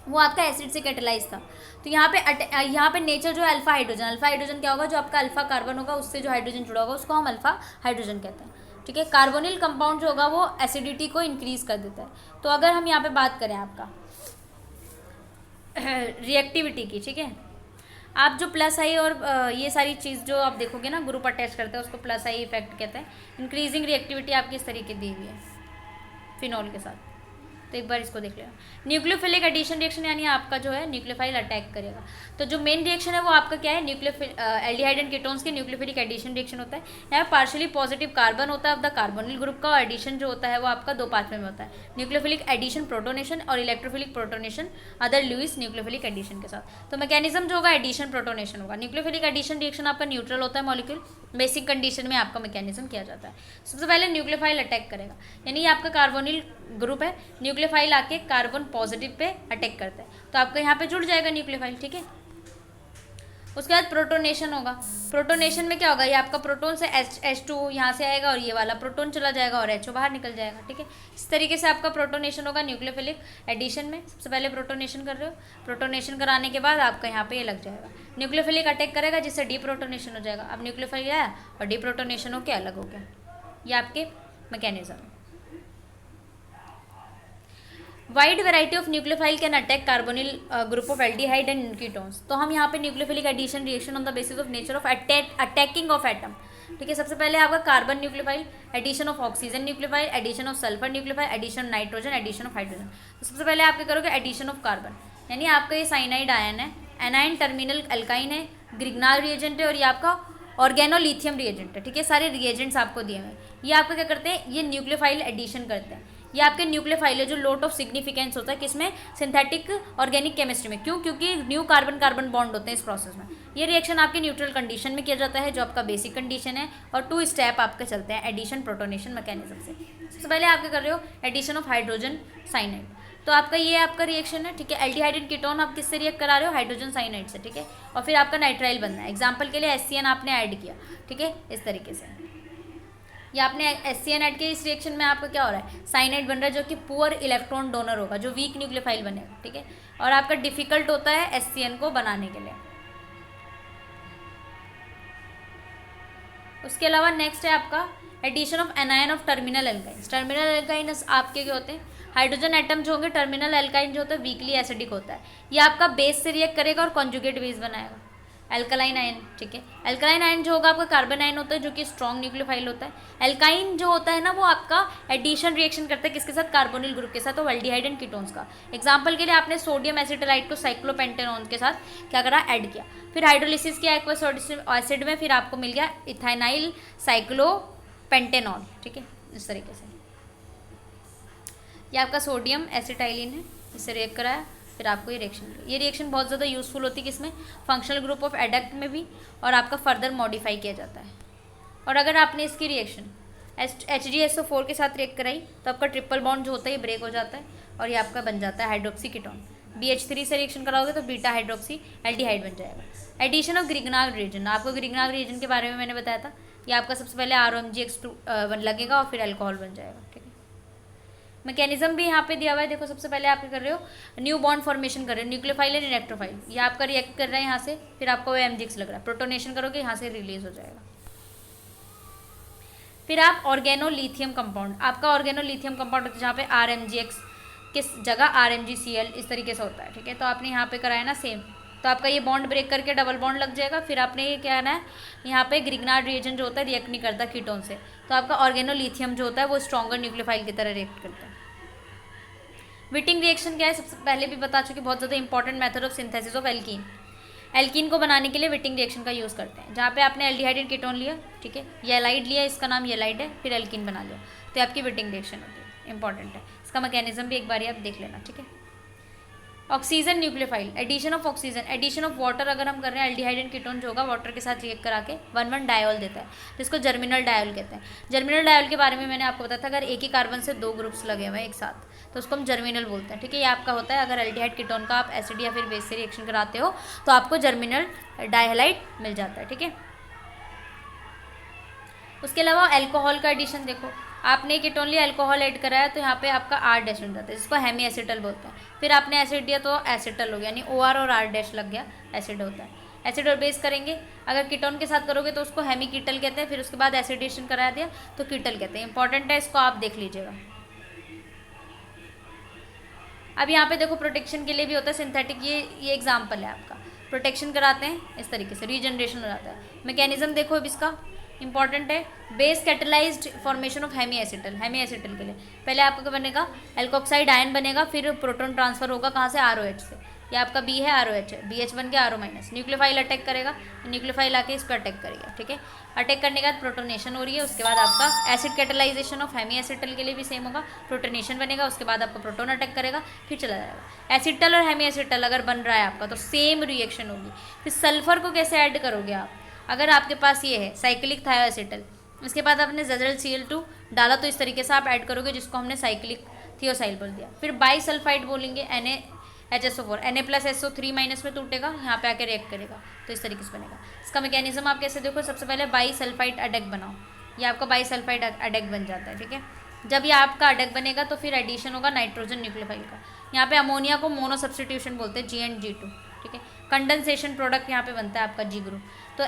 S1: वो आपका एसिड से कैटेलाइज था। तो यहाँ पे नेचर जो है अल्फा हाइड्रोजन क्या होगा, जो आपका अल्फा कार्बन होगा उससे जो हाइड्रोजन जुड़ा होगा उसको हम अल्फा हाइड्रोजन कहते हैं, ठीक है। कार्बोनिल कंपाउंड जो होगा वो एसिडिटी को इंक्रीज कर देता है। तो अगर हम यहाँ पे बात करें आपका रिएक्टिविटी की, ठीक है, आप जो प्लस आई और ये सारी चीज़ जो आप देखोगे ना, ग्रुप अटैच करते हैं उसको प्लस आई इफेक्ट कहते हैं। इंक्रीजिंग रिएक्टिविटी आपकी इस तरीके दी हुई है फिनॉल के साथ। तो एक बार इसको देख लेना। न्यूक्लियोफिलिक एडिशन रिएक्शन यानी आपका जो है न्यूक्लियोफाइल अटैक करेगा। तो जो मेन रिएक्शन है वो आपका क्या है, एल्डिहाइड एंड कीटोन्स की न्यूक्लियोफिलिक एडिशन रिएक्शन होता है। यहाँ पार्शियली पॉजिटिव कार्बन होता है ऑफ द कार्बोनिल ग्रुप का, और एडिशन जो होता है वो आपका 2 पार्ट में होता है, न्यूक्लियोफिलिक एडिशन प्रोटोनेशन और electrophilic protonation other Lewis nucleophilic addition के साथ। तो मैकेनिज्म जो होगा एडिशन प्रोटोनेशन होगा। न्यूक्लियोफिलिक एडिशन रिएक्शन आपका न्यूट्रल होता है मॉलिक्यूल, बेसिक कंडीशन में आपका मैकेनिज्म किया जाता है। सबसे पहले न्यूक्लियोफाइल अटैक करेगा, यानी ये आपका कार्बोनिल ग्रुप है, न्यूक्लियोफाइल आके कार्बन पॉजिटिव पे अटैक करता है, तो आपका यहाँ पे जुड़ जाएगा न्यूक्लियोफाइल, ठीक है। उसके बाद प्रोटोनेशन होगा। प्रोटोनेशन में क्या होगा, ये आपका प्रोटोन से H2 यहाँ से आएगा और ये वाला प्रोटोन चला जाएगा और HO बाहर निकल जाएगा, ठीक है। इस तरीके से आपका प्रोटोनेशन होगा न्यूक्लियोफिलिक एडिशन में। सबसे पहले प्रोटोनेशन कर रहे हो, प्रोटोनेशन कराने के बाद आपका यहाँ पे ये लग जाएगा, न्यूक्लियोफिलिक अटैक करेगा जिससे डीप्रोटोनेशन हो जाएगा। अब न्यूक्लियोफिलिक आया और डीप्रोटोनेशन होकर अलग हो गया, ये आपके mechanism. Wide variety of nucleophile can attack carbonyl group of aldehyde and ketones. तो हम यहाँ पे nucleophilic addition reaction on the basis of nature of attacking of atom, ठीक है। सबसे पहले आपका carbon nucleophile, addition of oxygen nucleophile, addition of sulphur nucleophile, addition of nitrogen, addition of hydrogen. तो सबसे पहले आप क्या करोगे, एडिशन ऑफ कार्बन, यानी आपका ये साइनाइड आयन है, एनाइन टर्मिनल एल्काइन है, ग्रिग्नाल रिएजेंट है और ये आपका ऑर्गेनोलिथियम रिएजेंट है, ठीक है। सारे रिएजेंट्स आपको दिए हुए हैं। ये आपका क्या करते हैं, ये न्यूक्लियोफाइल एडिशन करते हैं। ये आपके न्यूक्लियोफाइल है जो लोट ऑफ सिग्निफिकेंस होता है किसमें, सिंथेटिक ऑर्गेनिक केमिस्ट्री में। क्यों, क्योंकि न्यू कार्बन कार्बन बॉन्ड होते हैं इस प्रोसेस में। ये रिएक्शन आपके न्यूट्रल कंडीशन में किया जाता है जो आपका बेसिक कंडीशन है, और 2 स्टेप आपके चलते हैं एडिशन प्रोटोनेशन मैकेनिज्म से। सबसे पहले आप क्या कर रहे हो, एडिशन ऑफ हाइड्रोजन साइनाइड। तो आपका ये आपका रिएक्शन है, ठीक है। एल्डिहाइड एंड कीटोन आप किससे रिएक्ट करा रहे हो, हाइड्रोजन साइनाइड से, ठीक है। और फिर आपका नाइट्राइल बनना है। एग्जाम्पल के लिए HCN आपने ऐड किया, ठीक है, इस तरीके से। या आपने HCN ऐड किया, इस रिएक्शन में आपका क्या हो रहा है, साइनाइड बन रहा है जो कि पुअर इलेक्ट्रॉन डोनर होगा, जो वीक न्यूक्लियोफाइल बनेगा, ठीक है। और आपका डिफिकल्ट होता है HCN को बनाने के लिए। उसके अलावा नेक्स्ट है आपका addition of anion of terminal alkynes. Terminal alkynes आपके क्या होते हैं, हाइड्रोजन एटम जो होंगे, टर्मिनल एल्काइन जो होता है वीकली एसिडिक होता है। ये आपका बेस से रिएक्ट करेगा और कॉन्जुगेट बेस बनाएगा, एल्कलाइन आयन, ठीक है। एल्कलाइन आयन जो होगा आपका कार्बन आयन होता है जो कि स्ट्रॉन्ग न्यूक्लियोफाइल होता है। एल्काइन जो होता है ना वो आपका एडिशन रिएक्शन करता है किसके साथ, कार्बोनिल ग्रुप के साथ, तो एल्डिहाइड एंड कीटोन्स का। एग्जांपल के लिए आपने सोडियम एसिटाइड को साइक्लोपेंटेनॉन के साथ क्या करा, ऐड किया, फिर हाइड्रोलिसिस किया एक्वस एसिड में, फिर आपको मिल गया इथाइनाइल साइक्लोपेंटेनॉल, ठीक है, इस तरीके से। ये आपका सोडियम एसिटाइलिन है, इससे रिएक्ट कराया, फिर आपको ये रिएक्शन मिली। ये रिएक्शन बहुत ज़्यादा यूजफुल होती है किसमें, फंक्शनल ग्रुप ऑफ एडक्ट में भी, और आपका फर्दर मॉडिफाई किया जाता है। और अगर आपने इसकी रिएक्शन HgSO4 के साथ रिएक्ट कराई तो आपका ट्रिपल बॉन्ड जो होता है ये ब्रेक हो जाता है और ये आपका बन जाता है हाइड्रोक्सी कीटोन। BH3 से रिएक्शन कराओगे तो बीटा हाइड्रोक्सी एल्डिहाइड बन जाएगा। एडिशन ऑफ ग्रिग्नाल रिएजन, आपको ग्रिग्नाल रिएजन के बारे में मैंने बताया था। ये आपका सबसे पहले ROMgx2 लगेगा और फिर अल्कोहल बन जाएगा, ठीक है। मैकेनिज्म भी यहाँ पे दिया हुआ है, देखो सबसे पहले आप क्या कर रहे हो, न्यू बॉन्ड फॉर्मेशन कर रहे हो, न्यूक्लियोफाइल एंड इलेक्ट्रोफाइल। ये आपका रिएक्ट कर रहा है यहाँ से, फिर आपको MgX लग रहा है, प्रोटोनेशन करोगे यहाँ से रिलीज हो जाएगा। फिर आप ऑर्गेनोलिथियम कंपाउंड, आपका ऑर्गेनोलिथियम कंपाउंड होता है जहाँ पे RMgX किस जगह RMgCl इस तरीके से होता है, ठीक है। तो आपने यहाँ पे कराया ना सेम, तो आपका ये बॉन्ड ब्रेक करके डबल बॉन्ड लग जाएगा। फिर आपने ये क्या है ना, यहाँ पे ग्रिग्नार्ड रिएजन जो होता है रिएक्ट नहीं करता कीटोन से, तो आपका ऑर्गेनोलिथियम जो होता है वो स्ट्रॉन्गर न्यूक्लियोफाइल की तरह रिएक्ट करता है। विटिंग रिएक्शन क्या है, सबसे पहले भी बता चुके, बहुत ज़्यादा important method of synthesis of alkene. Alkene को बनाने के लिए विटिंग रिएक्शन का यूज़ करते हैं, जहाँ पे आपने एल्डिहाइड कीटोन लिया, ठीक है, येलाइड लिया, इसका नाम येलाइड है, फिर एल्कीन बना लिया, तो आपकी विटिंग रिएक्शन होती है। इंपॉर्टेंट है, इसका मैकेनिज्म भी एक बार आप देख लेना, ठीक है। Oxygen nucleophile, addition of oxygen, addition of water अगर हम कर रहे हैं, एल्डिहाइड एंड कीटोन जो होगा वाटर के साथ रिएक्ट करा के 1,1 डायोल देता है, जिसको जर्मिनल डायोल कहते हैं। जर्मिनल डायोल के बारे में मैंने आपको बताया था, अगर एक ही कार्बन से 2 ग्रुप्स लगे हुए हैं एक साथ तो उसको हम जर्मिनल बोलते हैं, ठीक है। ये आपका होता है अगर एल्डिहाइड कीटोन का आप एसिड या फिर बेस से रिएक्शन कराते हो तो आपको जर्मिनल डायहाइड मिल जाता है, ठीक है। उसके अलावा अल्कोहल का एडिशन देखो, आपने कीटोन लिया, अल्कोहल ऐड कराया तो यहाँ पे आपका R डैश बन जाता है, जिसको हेमी एसिटल बोलते हैं। फिर आपने एसिड दिया तो एसिटल हो गया, यानी OR और R डैश लग गया, एसिड होता है। एसिड और बेस करेंगे, अगर कीटोन के साथ करोगे तो उसको हेमी कीटल कहते हैं, फिर उसके बाद एसिडेशन करा दिया तो कीटल कहते हैं। इंपॉर्टेंट है, इसको आप देख लीजिएगा। अब यहाँ पे देखो प्रोटेक्शन के लिए भी होता है सिंथेटिक, ये एग्जाम्पल है आपका, प्रोटेक्शन कराते हैं इस तरीके से, रीजनरेशन हो जाता है। मैकेनिज्म देखो अब इसका इंपॉर्टेंट है, base catalysed formation of hemiacetal. Hemiacetal के लिए पहले आपका क्या बनेगा, एल्कोक्साइड आयन बनेगा, फिर प्रोटॉन ट्रांसफर होगा कहाँ से, ROH से। ये आपका B है, ROH है, BH बन के RO-। न्यूक्लियोफाइल अटैक करेगा, न्यूक्लियोफाइल आके इस पर अटैक करेगा, ठीक है। अटैक करने के बाद प्रोटोनेशन हो रही है, उसके बाद आपका acid catalysation of hemiacetal के लिए भी सेम होगा, प्रोटोनेशन बनेगा, उसके बाद आपका प्रोटोन अटैक करेगा, फिर चला जाएगा। एसिटल और हेमी एसिटल अगर बन रहा है आपका तो सेम रिएक्शन होगी। फिर सल्फर को कैसे ऐड करोगे आप, अगर आपके पास ये है साइक्लिक थायोएसिटल, इसके बाद आपने ZlCl2 डाला तो इस तरीके से आप ऐड करोगे, जिसको हमने साइक्लिक थियोसाइल बोल दिया। फिर बाई सल्फाइड बोलेंगे, HSO4 Na+SO3 माइनस में टूटेगा, यहाँ पे आके रिएक्ट करेगा, तो इस तरीके से बनेगा। इसका मैकेनिज्म आप कैसे देखो, सबसे पहले बाईसल्फाइड अडेक बनाओ, ये आपका बाईसल्फाइड अडेक बन जाता है, ठीक है। जब ये आपका अडेक बनेगा तो फिर एडिशन होगा नाइट्रोजन न्यूक्लियोफाइल का। यहाँ पे अमोनिया को मोनो सब्सटीट्यूशन बोलते हैं, G&G2, ठीक है। कंडेंसेशन प्रोडक्ट यहाँ पे बनता है आपका G ग्रुप। तो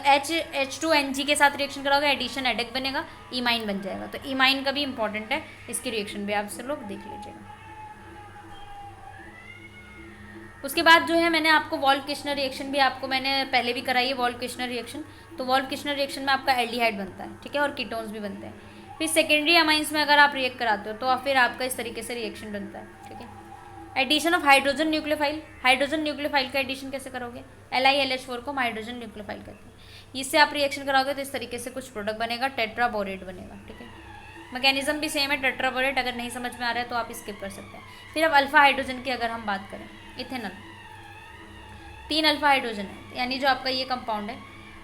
S1: H2NG के साथ रिएक्शन कराओगे, एडिशन एडेक बनेगा, इमाइन बन जाएगा। तो इमाइन का भी इंपॉर्टेंट है, इसकी रिएक्शन भी आप सब लोग देख लीजिएगा। उसके बाद जो है मैंने आपको वॉल्फ-किश्नर रिएक्शन भी आपको मैंने पहले भी कराई है, वॉल्फ-किश्नर रिएक्शन। तो वॉल्फ-किश्नर रिएक्शन में आपका एल्डिहाइड बनता है, ठीक है, और कीटोन्स भी बनते हैं। फिर सेकेंडरी अमाइंस में अगर आप रिएक्ट कराते हो तो फिर आपका इस तरीके से रिएक्शन बनता है, ठीक है। Addition of hydrogen nucleophile, hydrogen nucleophile का एडिशन कैसे करोगे, LiLH4 को हाइड्रोजन न्यूक्लियोफाइल कहते हैं। इससे आप रिएक्शन कराओगे तो इस तरीके से कुछ प्रोडक्ट बनेगा, टेट्राबोरेट बनेगा, ठीक है। मैकेनिज्म भी सेम है टेट्राबोरेट, अगर नहीं समझ में आ रहा है तो आप स्किप कर सकते हैं। फिर अब अल्फा हाइड्रोजन की अगर हम बात करें, इथेनॉल, 3 अल्फा हाइड्रोजन है, यानी जो आपका ये कंपाउंड है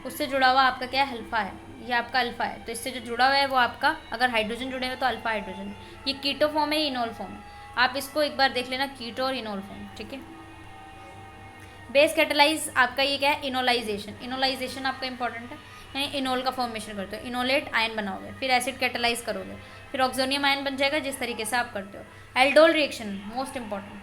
S1: उससे जुड़ा हुआ आपका क्या है, अल्फा है, ये आपका अल्फा है। तो इससे जो जुड़ा हुआ है वो आपका, अगर हाइड्रोजन जुड़े हुए तो अल्फा हाइड्रोजन है। ये कीटो फॉर्म है, इनोल फॉर्म है, आप इसको एक बार देख लेना, कीटो और इनोल फॉर्म, ठीक है। बेस कैटेलाइज आपका ये क्या है, इनोलाइजेशन, इनोलाइजेशन आपका इंपॉर्टेंट है, यानी इनोल का फॉर्मेशन करते हो, इनोलेट आयन बनाओगे, फिर एसिड कैटेलाइज करोगे, फिर ऑक्सोनियम आयन बन जाएगा, जिस तरीके से आप करते हो। Aldol reaction most important,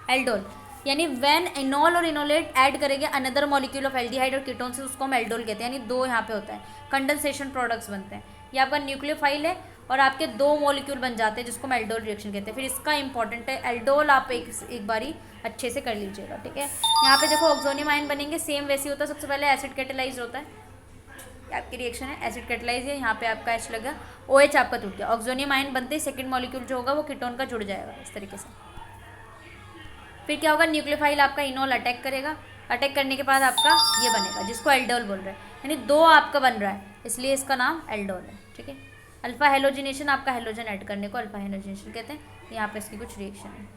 S1: aldol यानी व्हेन इनोल और इनोलेट ऐड करेंगे अनदर मॉलिक्यूल ऑफ एल्डिहाइड और कीटोन से, उसको हम एल्डोल कहते हैं, यानी 2 यहाँ पे होता है, कंडेंसेशन प्रोडक्ट्स बनते हैं। ये आपका न्यूक्लियोफाइल है और आपके 2 मॉलिक्यूल बन जाते हैं, जिसको हम एल्डोल रिएक्शन कहते हैं। फिर इसका इंपॉर्टेंट है एल्डोल, आप एक बारी अच्छे से कर लीजिएगा, ठीक है। यहाँ पे देखो ऑक्सोनियम आयन बनेंगे, सेम वैसे होता है, सबसे पहले एसिड कैटेलाइज होता है, आपकी रिएक्शन है एसिड कैटेलाइज है, यहाँ पे आपका H लगा, OH आपका टूट गया, ऑक्सोनियम आयन बनते ही सेकंड मॉलिक्यूल जो होगा वो कीटोन का जुड़ जाएगा, इस तरीके से। फिर क्या होगा, न्यूक्लियोफाइल आपका इनोल अटैक करेगा, अटैक करने के बाद आपका ये बनेगा, जिसको एल्डोल बोल रहे हैं, यानी 2 आपका बन रहा है, इसलिए इसका नाम एल्डोल है, ठीक है। अल्फा हेलोजिनेशन, आपका हेलोजन ऐड करने को अल्फा हेलोजिनेशन कहते हैं। यहाँ पे इसकी कुछ रिएक्शन है।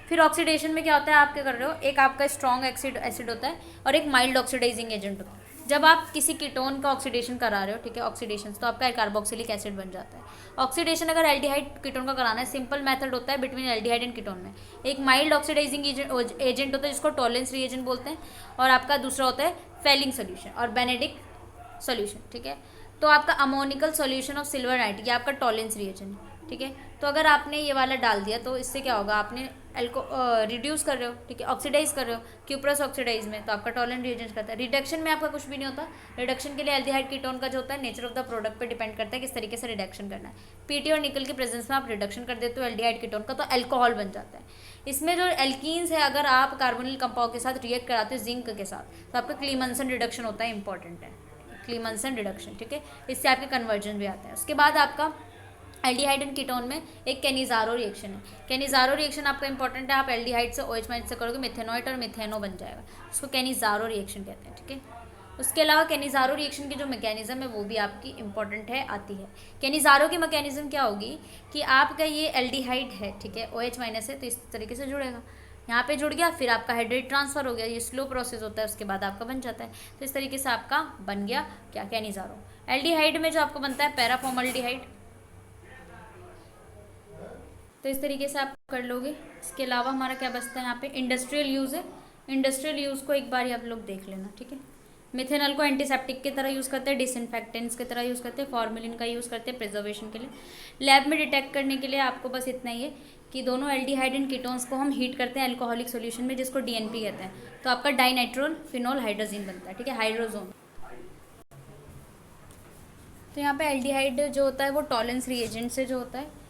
S1: फिर ऑक्सीडेशन में क्या होता है, आप क्या कर रहे हो, एक आपका स्ट्रॉन्ग एसिड होता है और एक माइल्ड ऑक्सीडाइजिंग एजेंट होता है। जब आप किसी कीटोन का ऑक्सीडेशन करा रहे हो, ठीक है, ऑक्सीडेशन, तो आपका कार्बोक्सिलिक एसिड बन जाता है। ऑक्सीडेशन अगर एल्डिहाइड कीटोन का कराना है, सिंपल मेथड होता है बिटवीन एल्डिहाइड एंड कीटोन में। एक माइल्ड ऑक्सीडाइजिंग एजेंट होता है जिसको टॉलेंस रिएजेंट बोलते हैं, और आपका दूसरा होता है फेलिंग सोल्यूशन और बेनेडिक सोल्यूशन, ठीक है। तो आपका ammoniacal solution of silver night, ये आपका टॉलेंस रिएजेंट, ठीक है। तो अगर आपने ये वाला डाल दिया तो इससे क्या होगा, आपने रिड्यूस कर रहे हो, ठीक है, ऑक्सीडाइज कर रहे हो, क्यूप्रस ऑक्सीडाइज में, तो आपका टॉलेंट रिएजेंट करता है। रिडक्शन में आपका कुछ भी नहीं होता, रिडक्शन के लिए एल्डिहाइड कीटोन का जो होता है नेचर ऑफ द प्रोडक्ट पे डिपेंड करता है किस तरीके से रिडक्शन करना है। पीटी और निकल की प्रेजेंस में आप रिडक्शन कर देते हो एल्डिहाइड कीटोन का, तो अल्कोहल बन जाता है। इसमें जो एल्कीन्स है, अगर आप कार्बोनिल कंपाउंड के साथ रिएक्ट कराते हो जिंक के साथ, तो आपका क्लीमंसन रिडक्शन होता है, इंपॉर्टेंट है क्लीमंसन रिडक्शन, ठीक है, इससे आपके कन्वर्जन भी आता है। उसके बाद आपका एल्डिहाइड एंड कीटोन में एक कैनिजारो रिएक्शन है। कैनिजारो रिएक्शन आपका इंपॉर्टेंट है, आप एल्डिहाइड से OH माइनस से करोगे मिथेनोइट और मिथेनो बन जाएगा, उसको कैनिजारो रिएक्शन कहते हैं, ठीक है। उसके अलावा कैनिजारो रिएक्शन की जो मैकेनिज्म है वो भी आपकी इंपॉर्टेंट है, आती है। कैनिजारो की मैकेनिज्म क्या होगी कि आपका ये एल्डिहाइड है, ठीक है, OH माइनस है, तो इस तरीके से जुड़ेगा, यहाँ पे जुड़ गया, फिर आपका हाइड्रेट ट्रांसफर हो गया, ये स्लो प्रोसेस होता है, उसके बाद आपका बन जाता है। तो इस तरीके से आपका बन गया क्या, कैनिजारो। एल्डिहाइड में जो आपको बनता है पैराफॉर्मल्डिहाइड, तो इस तरीके से आप कर लोगे। इसके अलावा हमारा क्या बचता है, यहाँ पे इंडस्ट्रियल यूज़ है, इंडस्ट्रियल यूज़ को एक बार ही आप लोग देख लेना, ठीक है। मिथेनॉल को एंटीसेप्टिक की तरह यूज़ करते हैं, डिसइंफेक्टेंट्स की तरह यूज़ करते हैं, फॉर्मेलिन का यूज़ करते हैं प्रिजर्वेशन के लिए। लैब में डिटेक्ट करने के लिए आपको बस इतना ही है कि दोनों एल्डिहाइड एंड कीटोन्स को हम हीट करते हैं अल्कोहलिक सॉल्यूशन में, जिसको DNP कहते हैं, तो आपका डाइनाइट्रोल फिनोल हाइड्रोजीन बनता है, ठीक है, हाइड्रोजोन। तो यहाँ पे एल्डिहाइड जो होता है वो टॉलेंस रिएजेंट से जो होता है,